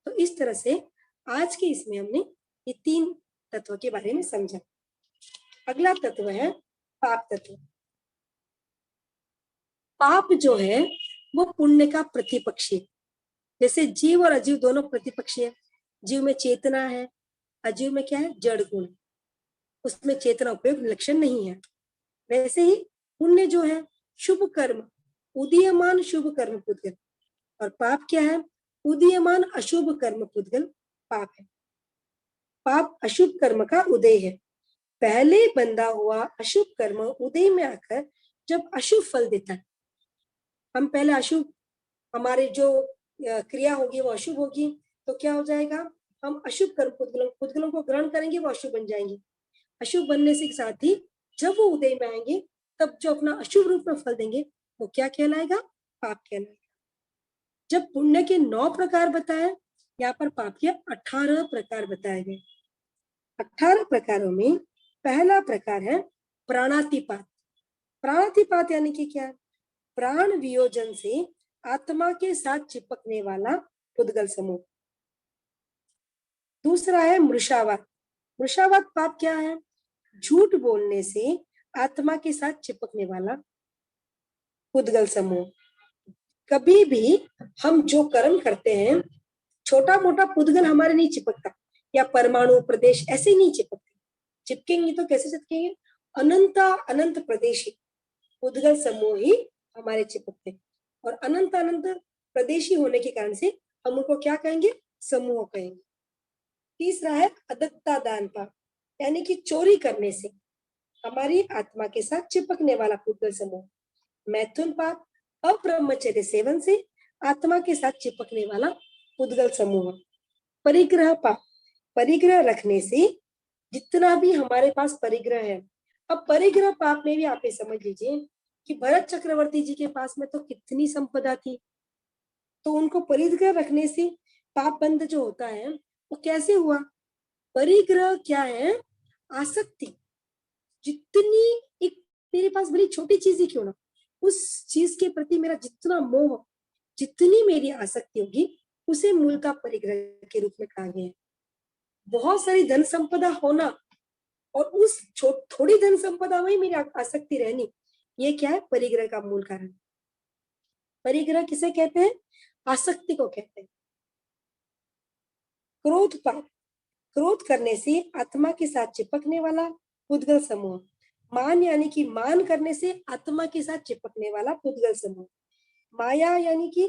तो इस तरह से आज के इसमें हमने ये 3 तत्व के बारे में समझा। अगला तत्व है पाप तत्व। पाप जो है वो पुण्य का प्रतिपक्षी है। जैसे जीव और अजीव दोनों प्रतिपक्षी है। जीव में चेतना है, अजीव में क्या है? जड़ गुण, उसमें चेतना उपयोग लक्षण नहीं है। वैसे ही पुण्य जो है शुभ कर्म, उदीयमान शुभ कर्म पुद्गल, और पाप क्या है? उदीयमान अशुभ कर्म पुद्गल पाप है। पाप अशुभ कर्म का उदय है। पहले बंधा हुआ अशुभ कर्म उदय में आकर जब अशुभ फल देता है, हम पहले अशुभ, हमारे जो क्रिया होगी वो अशुभ होगी, तो क्या हो जाएगा? हम अशुभ कर्म पुद्गलों को ग्रहण करेंगे, वो अशुभ बन जाएंगे। अशुभ बनने से साथ ही जब वो उदय में आएंगे तब जो अपना अशुभ रूप में फल देंगे वो क्या कहलाएगा? पाप कहलाएगा। जब पुण्य के 9 प्रकार बताए, यहाँ पर पाप के 18 प्रकार बताए गए। 18 प्रकारों में पहला प्रकार है प्राणातिपात। प्राणातिपात यानी कि क्या? प्राण वियोजन से आत्मा के साथ चिपकने वाला पुद्गल समूह। दूसरा है मृषावात। मृषावात पाप क्या है? झूठ बोलने से आत्मा के साथ चिपकने वाला पुद्गल समूह। कभी भी हम जो कर्म करते हैं, छोटा मोटा पुद्गल हमारे नहीं चिपकता, या परमाणु प्रदेश ऐसे नहीं चिपकते। चिपकेंगे तो कैसे चिपकेंगे? अनंत अनंत प्रदेशी पुद्गल समूह ही हमारे चिपकते हैं, और अनंत अनंत प्रदेशी होने के कारण से हम उनको क्या कहेंगे? समूह कहेंगे। तीसरा है अदत्ता दान पाप, यानी कि चोरी करने से हमारी आत्मा के साथ चिपकने वाला पुद्गल समूह। मैथुन पाप, अब्रह्मचर्य सेवन से आत्मा के साथ चिपकने वाला पुद्गल समूह। परिग्रह पाप, परिग्रह रखने से जितना भी हमारे पास परिग्रह है। अब परिग्रह पाप में भी आप ये समझ लीजिए कि भरत चक्रवर्ती जी के पास में तो कितनी संपदा थी, तो उनको परिग्रह रखने से पाप बंध जो होता है वो कैसे हुआ? परिग्रह क्या है? आसक्ति। जितनी, एक मेरे पास बड़ी छोटी चीज ही क्यों ना, उस चीज के प्रति मेरा जितना मोह, जितनी मेरी आसक्ति होगी, उसे मूल का परिग्रह के रूप में कहा गया है। बहुत सारी धन संपदा होना और उस थोड़ी धन संपदा में ही मेरी आसक्ति रहनी, ये क्या है? परिग्रह का मूल कारण। परिग्रह किसे कहते हैं? आसक्ति को कहते हैं। क्रोध पाप, क्रोध करने से आत्मा के साथ चिपकने वाला पुद्गल समूह। मान यानी कि मान करने से आत्मा के साथ चिपकने वाला पुद्गल समूह। माया यानी कि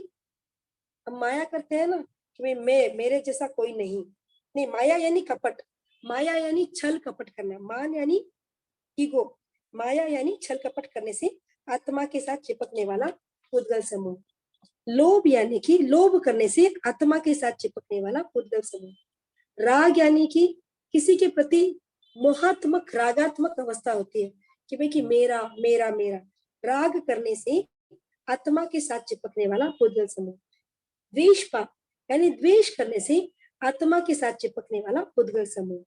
हम माया करते हैं ना कि मैं, मेरे जैसा कोई नहीं, नहीं, माया यानी कपट, माया यानी छल कपट करना। मान यानी ईगो, माया यानी छल कपट करने से आत्मा के साथ चिपकने वाला पुद्गल समूह। लोभ यानी कि लोभ करने से आत्मा के साथ चिपकने वाला पुद्गल समूह। राग यानी कि किसी के प्रति मोहात्मक, रागात्मक अवस्था होती है कि भाई कि मेरा मेरा मेरा, राग करने से आत्मा के साथ चिपकने वाला पुद्गल समूह। द्वेष पाप यानी द्वेष करने से आत्मा के साथ चिपकने वाला पुद्गल समूह।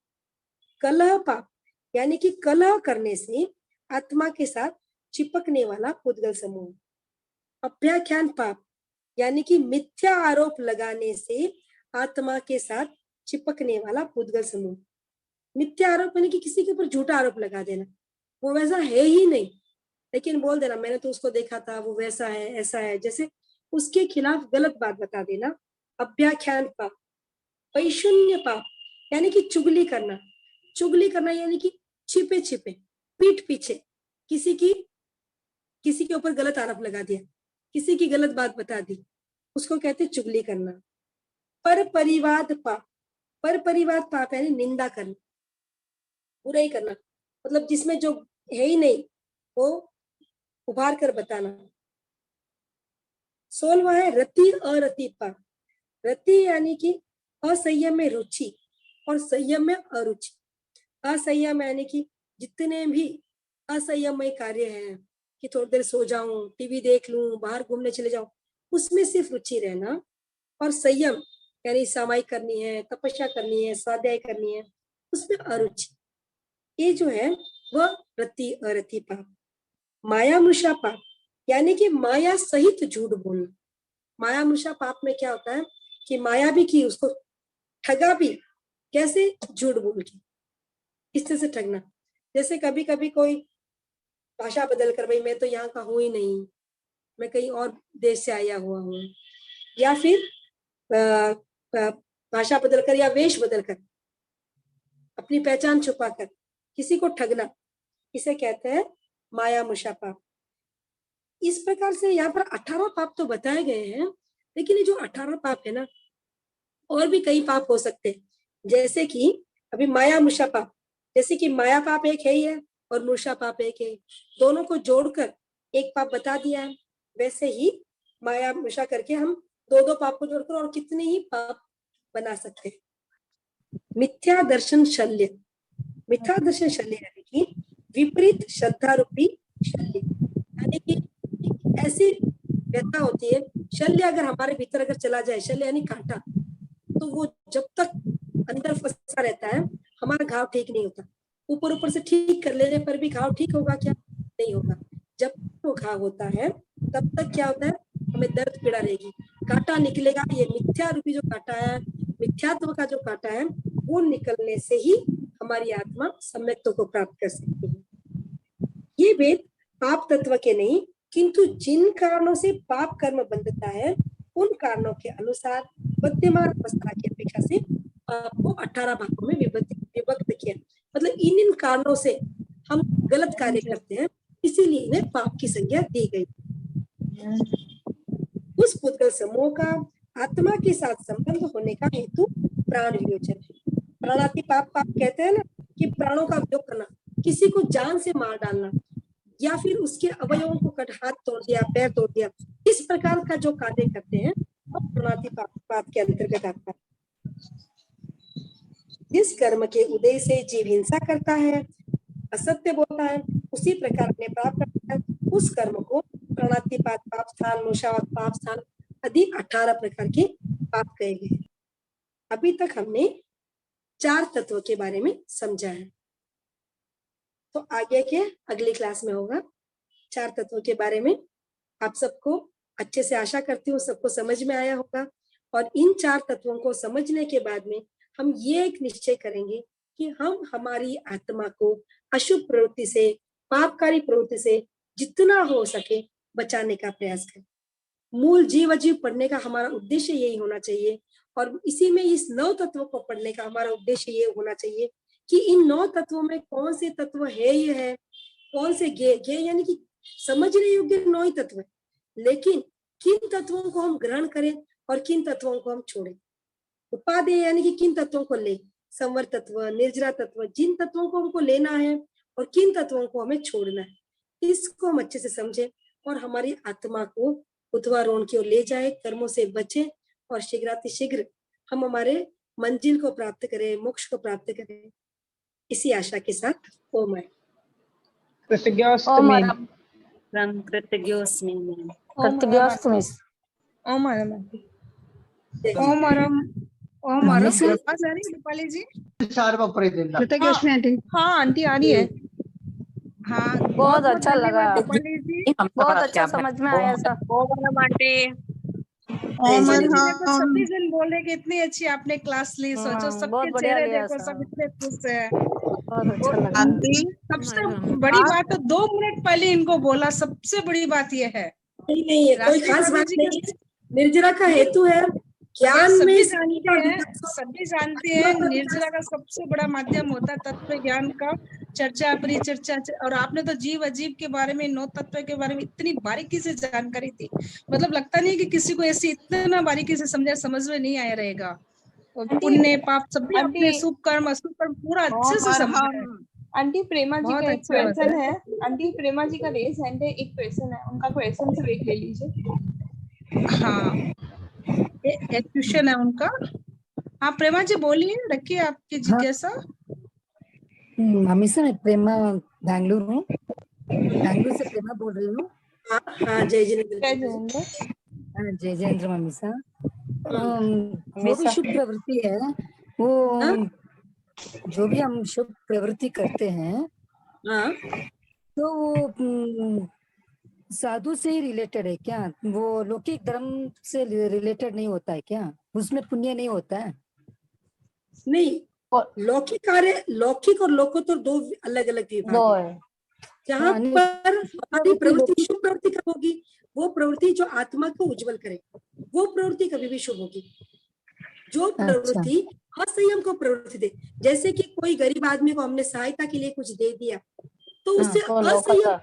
कलह पाप यानी कि कलह करने से आत्मा के साथ चिपकने वाला पुद्गल समूह। अभ्याख्यान पाप यानी कि मिथ्या आरोप लगाने से आत्मा के साथ चिपकने वाला पुद्गल समूह। मिथ्या आरोप यानी कि किसी के ऊपर झूठा आरोप लगा देना, वो वैसा है ही नहीं, लेकिन बोल देना मैंने तो उसको देखा था, वो वैसा है, ऐसा है, जैसे उसके खिलाफ गलत बात बता देना। अभ्याख्यान पाप। पैशून्य पाप यानी कि चुगली करना। चुगली करना यानी कि छिपे छिपे, पीठ पीछे किसी के ऊपर गलत आरोप लगा दिया, किसी की गलत बात बता दी, उसको कहते चुगली करना। पर परिवाद पाप, पर परिवाद पाप यानी निंदा करना, बुराई करना, मतलब जिसमें जो है ही नहीं वो उभार कर बताना। 16वां है रति अरति पाप। रति यानी कि असंयम में रुचि और संयम में अरुचि। असंयम यानी कि जितने भी असंयमय कार्य हैं कि थोड़ी देर सो जाऊं, टीवी देख लूं, बाहर घूमने चले जाऊं, उसमें सिर्फ रुचि रहना। और संयम यानी सामायिक करनी है, तपस्या करनी है, स्वाध्याय करनी है, उसमें अरुचि। ये जो है वह रति अरति पाप। माया मृषा पाप यानी कि माया सहित झूठ बोलना। माया मृषा पाप में क्या होता है कि माया भी की, उसको ठगा भी, कैसे? झूठ बोल के, इस तरह से ठगना। जैसे कभी कभी कोई भाषा बदल कर, भाई मैं तो यहाँ का हूं ही नहीं, मैं कहीं और देश से आया हुआ हूँ, या फिर भाषा बदल कर या वेश बदल कर, अपनी पहचान छुपा कर किसी को ठगना, इसे कहते हैं माया मृषा पाप। इस प्रकार से यहाँ पर 18 पाप तो बताए गए हैं, लेकिन ये जो 18 पाप है ना, और भी कई पाप हो सकते हैं। जैसे कि अभी माया मृषा पाप, जैसे कि माया पाप एक है ही है और मृषा पाप एक है, दोनों को जोड़कर एक पाप बता दिया है। वैसे ही माया मृषा करके हम दो पाप को जोड़कर और कितने ही पाप बना सकते हैं। मिथ्या दर्शन शल्य। मिथ्या दर्शन शल्य यानी कि विपरीत श्रद्धा रूपी शल्य, यानी कि ऐसी व्यथा होती है। शल्य अगर हमारे भीतर अगर चला जाए, शल्य यानी कांटा, तो वो जब तक अंदर फंसा रहता है हमारा घाव ठीक नहीं होता। ऊपर ऊपर से ठीक कर लेने पर भी घाव ठीक होगा क्या? नहीं होगा। जब वो घाव होता है तब तक क्या होता है, हमें दर्द पीड़ा रहेगी, कांटा निकलेगा। ये मिथ्या रूपी जो कांटा है, मिथ्यात्व का जो कांटा है, वो निकलने से ही हमारी आत्मा सम्यक्त्व को प्राप्त कर सकती है। ये वेद पाप तत्व के नहीं, किंतु जिन कारणों से पाप कर्म बंधता है उन कारणों के अनुसार विद्यमान अवस्था की अपेक्षा से आपको 18 भागों में विभक्त किया। मतलब इन कारणों से हम गलत कार्य करते हैं, इसीलिए इन्हें पाप की संज्ञा दी गई। उस पुद्गल समूह का आत्मा के साथ संबंध होने का हेतु प्राण वियोजन है। प्राणाति पाप कहते हैं ना, कि प्राणों का वियोग करना, किसी को जान से मार डालना, या फिर उसके अवयवों को कट, हाथ तोड़ दिया, पैर तोड़ दिया, इस प्रकार का जो कार्य करते हैं वो प्राणाति पाप के अंतर्गत आता है। जिस कर्म के उदय से जीव हिंसा करता है, असत्य बोलता है, उसी प्रकार अपने पाप करता है, उस कर्म को प्राणाति पाप स्थान, मुषावत पाप स्थान आदि 18 प्रकार के पाप कहे गए। अभी तक हमने 4 तत्वों के बारे में समझा है, तो आगे के अगली क्लास में होगा 4 तत्वों के बारे में। आप सबको अच्छे से, आशा करती हूँ सबको समझ में आया होगा। और इन 4 तत्वों को समझने के बाद में हम ये एक निश्चय करेंगे कि हम हमारी आत्मा को अशुभ प्रवृत्ति से, पापकारी प्रवृत्ति से जितना हो सके बचाने का प्रयास करें। मूल जीव अजीव पढ़ने का हमारा उद्देश्य यही होना चाहिए, और इसी में इस 9 तत्वों को पढ़ने का हमारा उद्देश्य ये होना चाहिए कि इन 9 तत्वों में कौन से तत्व है, ये है कौन से गे यानी कि समझने योग्य 9 ही तत्व है, लेकिन किन तत्वों को हम ग्रहण करें और किन तत्वों को हम छोड़ें। उपादेय यानी कि किन तत्वों को ले, संवर तत्व, निर्जरा तत्व, जिन तत्वों को हमको लेना है और किन तत्वों को हमें छोड़ना है, इसको हम अच्छे से समझे और हमारी आत्मा को उद्वारोहण की ओर ले जाए, कर्मों से बचे और शीघ्रातिशीघ्र हम हमारे मंजिल को प्राप्त करें, मोक्ष को प्राप्त करें। इसी आशा के साथ ओम है। कृतज्ञोऽस्मि। कृतज्ञोऽस्मि। कृतज्ञोऽस्मि। ओम हरम। ओम हरम। ओम हरम। आवाज आ रही है दीपाली जी? कृतज्ञोऽस्मि आंटी। हाँ आंटी आ रही है। हाँ बहुत अच्छा लगा, दीपाली जी। बहुत अच्छा समझ में आया सब। दीपाली जी देखो सभी जन बोल रहे कि इतनी अच्छी आपने क्लास ली, सोचो सबके बहुत बढ़िया चेहरे लिया देखो, सर। सब इतने खुश है। बहुत अच्छा लगा। सबसे बड़ी बात तो 2 मिनट पहले इनको बोला, सबसे बड़ी बात ये है। नहीं है, कोई खास बात नहीं है। निर्जरा का हेतु है ज्ञान में सभी जानते हैं निर्जरा का सबसे बड़ा माध्यम होता है तत्व ज्ञान का, चर्चा परिचर्चा और आपने तो जीव अजीव के बारे में, नौ तत्व के बारे में इतनी बारीकी से जानकारी दी, मतलब लगता नहीं कि किसी को ऐसी इतना बारीकी से समझ में नहीं आया रहेगा। और आंटी, पुण्य पाप सभी आंटी, अपने शुभ कर्म अशुभ कर्म पूरा अच्छे से और समझा हम है। आंटी प्रेमा जी बहुत का एक अच्छा क्वेश्चन बताया। है। आंटी प्रेमा जी का रेस हैंड है, एक क्वेश्चन है, उनका क्वेश्चन से देख ले लीजिए। हाँ, एक क्वेश्चन है उनका। हाँ प्रेमा जी बोलिए, रखिए आपकी जिज्ञासा। मम्मी से मैं प्रेमा बैंगलोर हूँ, बैंगलोर से प्रेमा बोल रही हूँ। हाँ हाँ, जय जिनेंद्र। जय जिनेंद्र। जय जयेंद्र मम्मी सा। जो भी हमेशा। शुभ प्रवृत्ति है वो, हाँ? जो भी हम शुभ प्रवृत्ति करते हैं हाँ, तो वो साधु से ही रिलेटेड है क्या? वो लौकिक धर्म से रिलेटेड नहीं होता है क्या? उसमें पुण्य नहीं होता है? नहीं, और लौकिक कार्य, लौकिक और लोकोत्तर दो अलग अलग विभाग दो है। है। जहाँ हाँ, नहीं, पर हमारी प्रवृत्ति शुभ प्रवृत्ति कब होगी? वो प्रवृत्ति जो आत्मा को उज्जवल करे, वो प्रवृत्ति कभी भी शुभ होगी। जो प्रवृत्ति असंयम को प्रवृत्ति दे, जैसे कि कोई गरीब आदमी को हमने सहायता के लिए कुछ दे दिया, तो उससे तो असंयम, लोकता।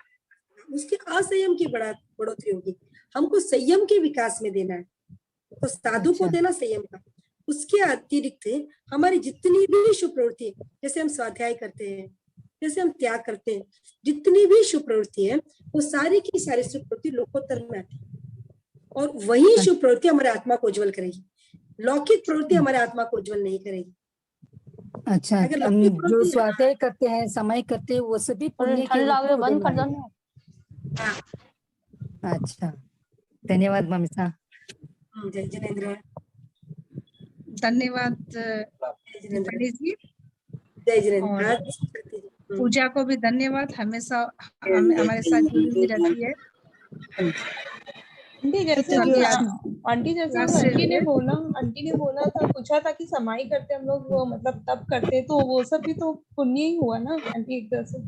उसके असंयम की बढ़ोतरी होगी। हमको संयम के विकास में देना है, तो साधु को देना संयम का। उसके अतिरिक्त हमारी जितनी भी शुभ प्रवृत्ति है, जैसे हम स्वाध्याय करते हैं, जैसे हम त्याग करते हैं, जितनी भी शुभ प्रवृत्ति है वो सारी की सारी शुभ प्रवृत्ति लोकोत्तर में आती है, और वही शुभ प्रवृत्ति हमारे आत्मा को उज्जवल करेगी। लौकिक प्रवृत्ति हमारे आत्मा को उज्जवल नहीं करेगी। अच्छा, अगर हम लौकिक जो प्रवृत्ति, स्वाध्याय करते हैं, समय करते हैं, वो सभी पुण्य के ठंड लग रही, रूप में बंद कर उदय दो में ना। हाँ, अच्छा, धन्यवाद मम्मी सा। जय जिनेंद्र। धन्यवाद जय जिनेंद्र। दीपाली जी, जय जिनेंद्र। और पूजा को भी धन्यवाद, हमेशा हमारे साथ जुड़ी हुई रहती है। आंटी जैसे तो कि क्लास- आंटी जैसे क्लास कि से आंटी ने बोला था, पूछा था कि समाई करते हम लोग, वो मतलब तब करते, तो वो सब भी तो पुण्य ही हुआ ना आंटी एक तरह से।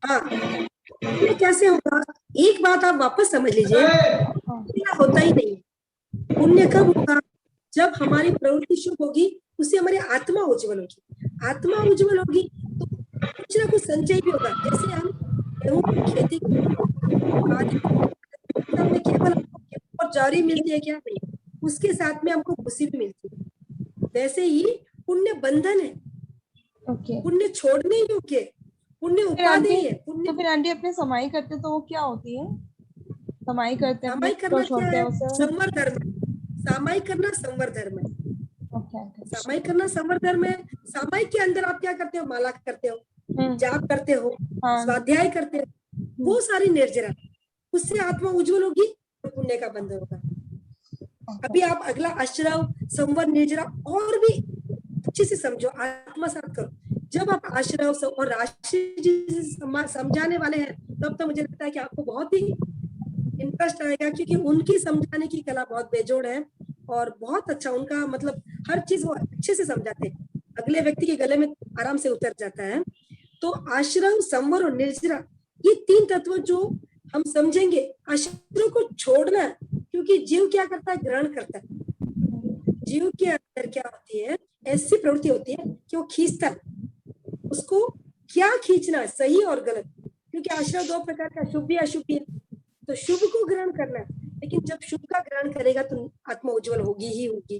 हाँ, पुण्य कैसे होगा? एक बात आप वापस समझ लीजिए, पुण्य होता ही नहीं। पुण्य कब होगा? जब हमारी प्रवृत्ति शुभ होगी, उससे हमारी आत्मा उज्जवल होगी। आत्मा उज्जवल होगी तो कुछ ना कुछ संचय भी होगा। जैसे हम गेहूं की खेती में केवल गेहूं और जौरी मिलती है क्या? नहीं, उसके साथ में हमको भूसी भी मिलती है। वैसे ही पुण्य बंधन है, ओके। पुण्य छोड़ने योग्य, पुण्य फिर उपादेय आंटी, है। पुण्य, तो फिर आंटी अपने समाई करते तो वो क्या होती है? समाई करते अपने सामाई तो करना क्या छोड़ते है? हैं उसे। संवर धर्म। सामाई करना संवर धर्म है। ओके। सामाई करना संवर धर्म है। सामाई के अंदर आप क्या करते हो? माला करते हो, जाप करते हो, हाँ। स्वाध्याय करते हो, वो सारी निर्जरा, उससे आत्मा उज्जवल होगी और पुण्य का बंधन होगा। अभी आप अगला आश्रव, संवर, निर्जरा और भी अच्छे से समझो, आत्मसात करो। जब आप आश्रव और राशि जी समझाने वाले हैं, तब तो मुझे लगता है कि आपको बहुत ही इंटरेस्ट आएगा, क्योंकि उनकी समझाने की कला बहुत बेजोड़ है और बहुत अच्छा उनका, मतलब हर चीज वो अच्छे से समझाते हैं, अगले व्यक्ति के गले में आराम से उतर जाता है। तो आश्रम, संवर और निर्जरा, ये तीन तत्व जो हम समझेंगे, आश्रम को छोड़ना, क्योंकि जीव क्या करता है? ग्रहण करता है। जीव के अंदर क्या होती है? ऐसी प्रवृत्ति होती है कि वो खींचता है। उसको क्या खींचना है, सही और गलत, क्योंकि आश्रम दो प्रकार का, शुभ भी अशुभ भी है। तो शुभ को ग्रहण करना है, लेकिन जब शुभ का ग्रहण करेगा तो आत्मा उज्जवल होगी ही होगी।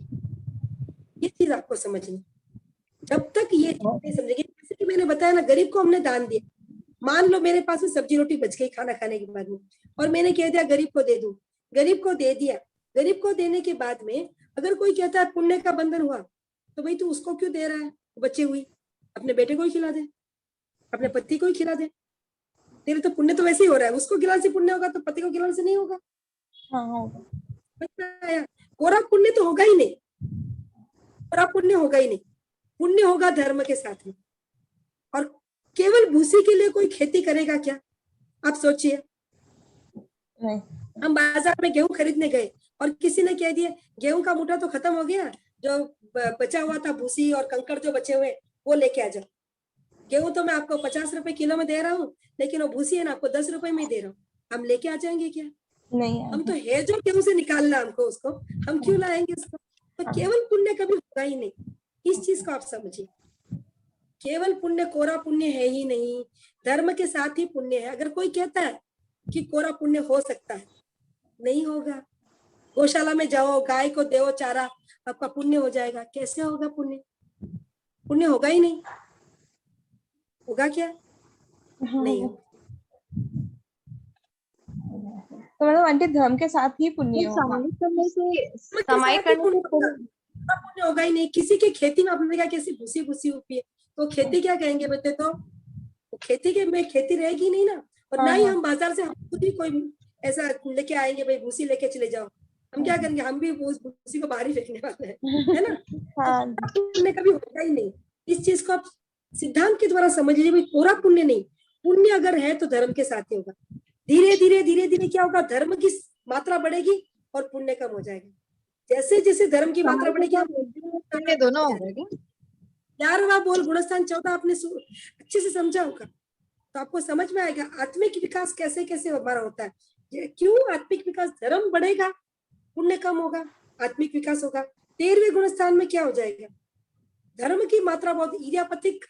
ये चीज आपको समझनी। जब तक ये चीज नहीं समझेगी, जैसे कि मैंने बताया ना, गरीब को हमने दान दिया, मान लो मेरे पास में सब्जी रोटी बच गई खाना खाने के बाद में, और मैंने कह दिया गरीब को दे दूं, गरीब को दे दिया। गरीब को देने के बाद में अगर कोई कहता है पुण्य का बंधन हुआ, तो भाई तू उसको क्यों दे रहा है? बची हुई अपने बेटे को ही खिला दे, अपने पति को ही खिला दे, तेरे तो पुण्य तो वैसे ही हो रहा है। उसको खिलाने से पुण्य होगा तो पति को खिलाने से नहीं होगा। कोरा पुण्य तो होगा ही नहीं, कोरा पुण्य होगा ही नहीं। पुण्य होगा धर्म के साथ में। और केवल भूसी के लिए कोई खेती करेगा क्या? आप सोचिए, हम बाजार में गेहूं खरीदने गए और किसी ने कह दिया गेहूं का मूठा तो खत्म हो गया, जो बचा हुआ था भूसी और कंकड़ जो बचे हुए वो लेके आ जाओ। गेहूं तो मैं आपको 50 रुपए किलो में दे रहा हूँ, लेकिन वो भूसी है ना, आपको 10 रुपए में दे रहा हूँ। हम लेके आ जाएंगे क्या? नहीं, हम तो है जो गेहूं से निकालना हमको, उसको हम क्यों लाएंगे उसको? तो केवल पुण्य कभी होगा ही नहीं। इस चीज को आप समझिए। केवल पुण्य कोरा पुण्य है ही नहीं, धर्म के साथ ही पुण्य है। अगर कोई कहता है कि कोरा पुण्य हो सकता है, नहीं होगा। गौशाला में जाओ, गाय को दो चारा, आपका पुण्य हो जाएगा। कैसे होगा पुण्य? पुण्य होगा ही नहीं। होगा क्या? नहीं होगा। तो मतलब आंटी धर्म के साथ ही पुण्य होगा। कमाई करने से कमाई करने पुण्य होगा ही नहीं। किसी की खेती में आपने देखा कैसी भूसी भूसी होती है, तो खेती क्या कहेंगे बच्चे? तो खेती के में खेती रहेगी नहीं ना। और ना ही हम बाजार से हम खुद ही कोई ऐसा लेके आएंगे, भाई भूसी लेके चले जाओ। हम क्या करेंगे? हम भी उस भूसी को बाहर ही फेंकने वाले हैं, है ना। तो पुण्य कभी होगा ही नहीं। इस चीज को आप सिद्धांत के द्वारा समझ लीजिए, भाई पूरा पुण्य नहीं। पुण्य अगर है तो धर्म के साथ ही होगा। धीरे धीरे धीरे धीरे क्या होगा? धर्म की मात्रा बढ़ेगी और पुण्य कम हो जाएगा। जैसे जैसे धर्म की मात्रा बढ़ेगी, पुण्य दोनों होगा। 11वां बोल गुणस्थान 14 आपने अच्छे से समझा होगा, तो आपको समझ में आएगा आत्मिक विकास कैसे कैसे हमारा होता है। क्यों आत्मिक विकास? धर्म बढ़ेगा, पुण्य कम होगा, आत्मिक विकास होगा। 13वें गुणस्थान में क्या हो जाएगा? धर्म की मात्रा बहुत, इर्यापतिक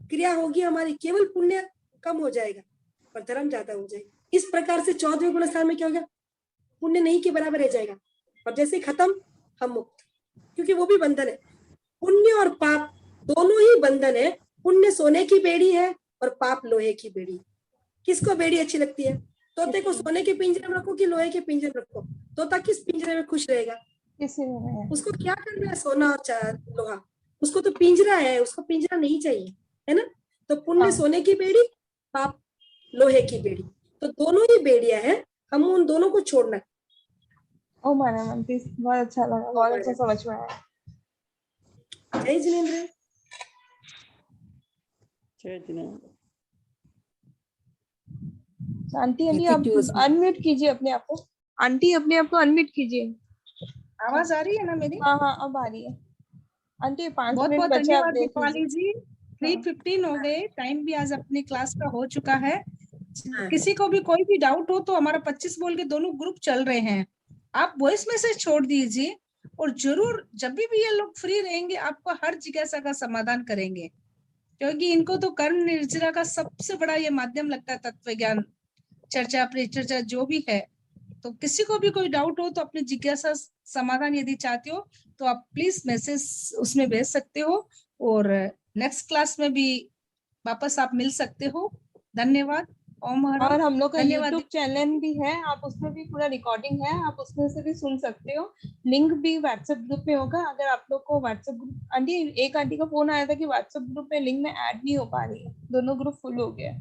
क्रिया होगी हमारी, केवल पुण्य कम हो जाएगा और धर्म ज्यादा हो जाएगा। इस प्रकार से 14वें गुणस्थान में क्या होगा? पुण्य नहीं के बराबर रह जाएगा, और जैसे खत्म हम मुक्त, क्योंकि वो भी बंधन है। पुण्य और पाप दोनों ही बंधन है। पुण्य सोने की बेड़ी है और पाप लोहे की बेड़ी। किसको बेड़ी अच्छी लगती है? तोते को सोने के पिंजरे में रखो कि लोहे के पिंजरे में रखो? तोता किस पिंजरे में खुश रहेगा? किसी में उसको क्या करना है? सोना और लोहा, उसको तो पिंजरा है, उसको पिंजरा नहीं चाहिए, है ना। तो पुण्य सोने की बेड़ी, पाप लोहे की बेड़ी, तो दोनों ही बेड़ियां हैं, हम उन दोनों को छोड़ना है। ओ माना मनती, बहुत अच्छा लगा, बहुत अच्छा समझ में आया। जय जिनेंद्र। आंटी अभी आप अनम्यूट कीजिए अपने आप को। आंटी अपने आप को अनम्यूट कीजिए। आवाज आ रही है ना मेरी? हाँ हाँ अब आ रही है। आंटी 5 बहुत मिनट बहुत बचे, आप धन्यवाद देख दीपाली लीजिए। जी। 3:15 हो गए, टाइम भी आज अपनी क्लास का हो चुका है। किसी को भी कोई भी डाउट हो तो हमारा 25 बोल के दोनों ग्रुप चल रहे हैं, आप वॉइस मैसेज छोड़ दीजिए, और जरूर जब भी ये लोग फ्री रहेंगे आपको हर जिज्ञासा का समाधान करेंगे, क्योंकि इनको तो कर्म निर्जरा का सबसे बड़ा ये माध्यम लगता है, तत्व ज्ञान चर्चा परिचर्चा जो भी है। तो किसी को भी कोई डाउट हो तो अपनी जिज्ञासा समाधान यदि चाहते हो तो आप प्लीज मैसेज उसमें भेज सकते हो, और नेक्स्ट क्लास में भी वापस आप मिल सकते हो। धन्यवाद। ओम हर। और हम लोग का धन्यवाद। YouTube चैनल भी है, आप उसमें भी पूरा रिकॉर्डिंग है, आप उसमें से भी सुन सकते हो। लिंक भी व्हाट्सएप ग्रुप में होगा। अगर आप लोग को व्हाट्सएप ग्रुप, आंटी एक आंटी का फोन आया था कि व्हाट्सएप ग्रुप में लिंक में ऐड नहीं हो पा रही है, दोनों ग्रुप फुल हो गया,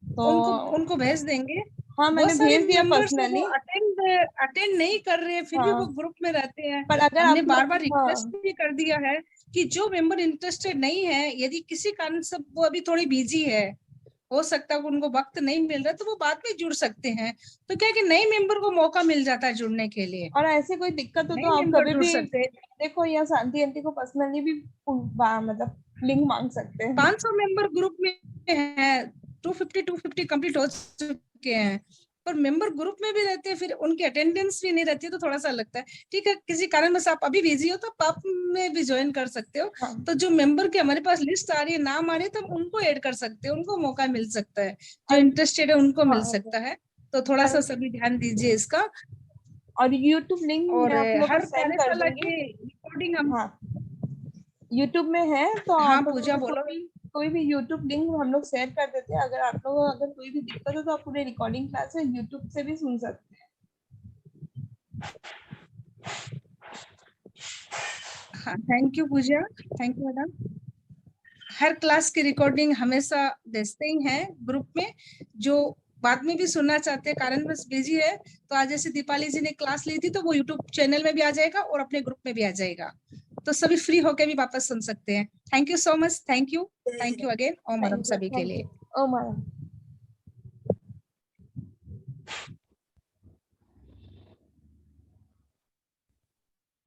तो उनको भेज देंगे। हाँ मैंने भेज दिया पर्सनली। अटेंड नहीं कर रहे हैं, फिर भी वो ग्रुप में रहते हैं। पर अगर हमने आप बार बार रिक्वेस्ट भी कर दिया है कि जो मेंबर इंटरेस्टेड नहीं है, यदि किसी कारण से वो अभी थोड़ी बिजी है, हो सकता है उनको वक्त नहीं मिल रहा, तो वो बाद में जुड़ सकते हैं। तो क्या कि नए मेंबर को मौका मिल जाता है जुड़ने के लिए। और ऐसे कोई दिक्कत हो तो आप कभी भी देखो, या शांति आंटी को पर्सनली भी मतलब लिंक मांग सकते हैं। 500 मेंबर ग्रुप में है, 250 कंप्लीट हो चुके हैं, पर मेंबर ग्रुप में भी रहते हैं, फिर उनकी अटेंडेंस भी नहीं रहती है, तो थोड़ा सा लगता है। ठीक है, किसी कारण बस आप अभी बिजी हो तो आप में भी ज्वाइन कर सकते हो। हाँ। तो जो मेंबर के हमारे पास लिस्ट आ रही है, नाम आ रही है, तो हम उनको ऐड कर सकते हैं, उनको मौका मिल सकता है, जो इंटरेस्टेड है उनको मिल सकता है। तो थोड़ा सा सभी ध्यान दीजिए इसका। और YouTube लिंक और मैं आप लोग को हर सेंड कर कार्यशाला दूंगी। की रिकॉर्डिंग हम YouTube में है, तो हाँ आप पूजा बोलो। कोई भी YouTube लिंक हम लोग शेयर कर देते हैं। अगर आप लोगों को अगर कोई भी दिक्कत हो तो आप पूरे रिकॉर्डिंग क्लास है YouTube से भी सुन सकते हैं। हाँ, thank you Pooja, thank you madam. हर क्लास की रिकॉर्डिंग हमेशा भेजते ही हैं ग्रुप में, जो बाद में भी सुनना चाहते हैं, कारण बस बिजी है। तो आज जैसे दीपाली जी ने क्लास ली थी, तो वो यूट्यूब चैनल में भी आ जाएगा और अपने ग्रुप में भी आ जाएगा, तो सभी फ्री होकर भी वापस सुन सकते हैं। Thank you so much, thank you again. Om हरम सभी के लिए। ओम हरम।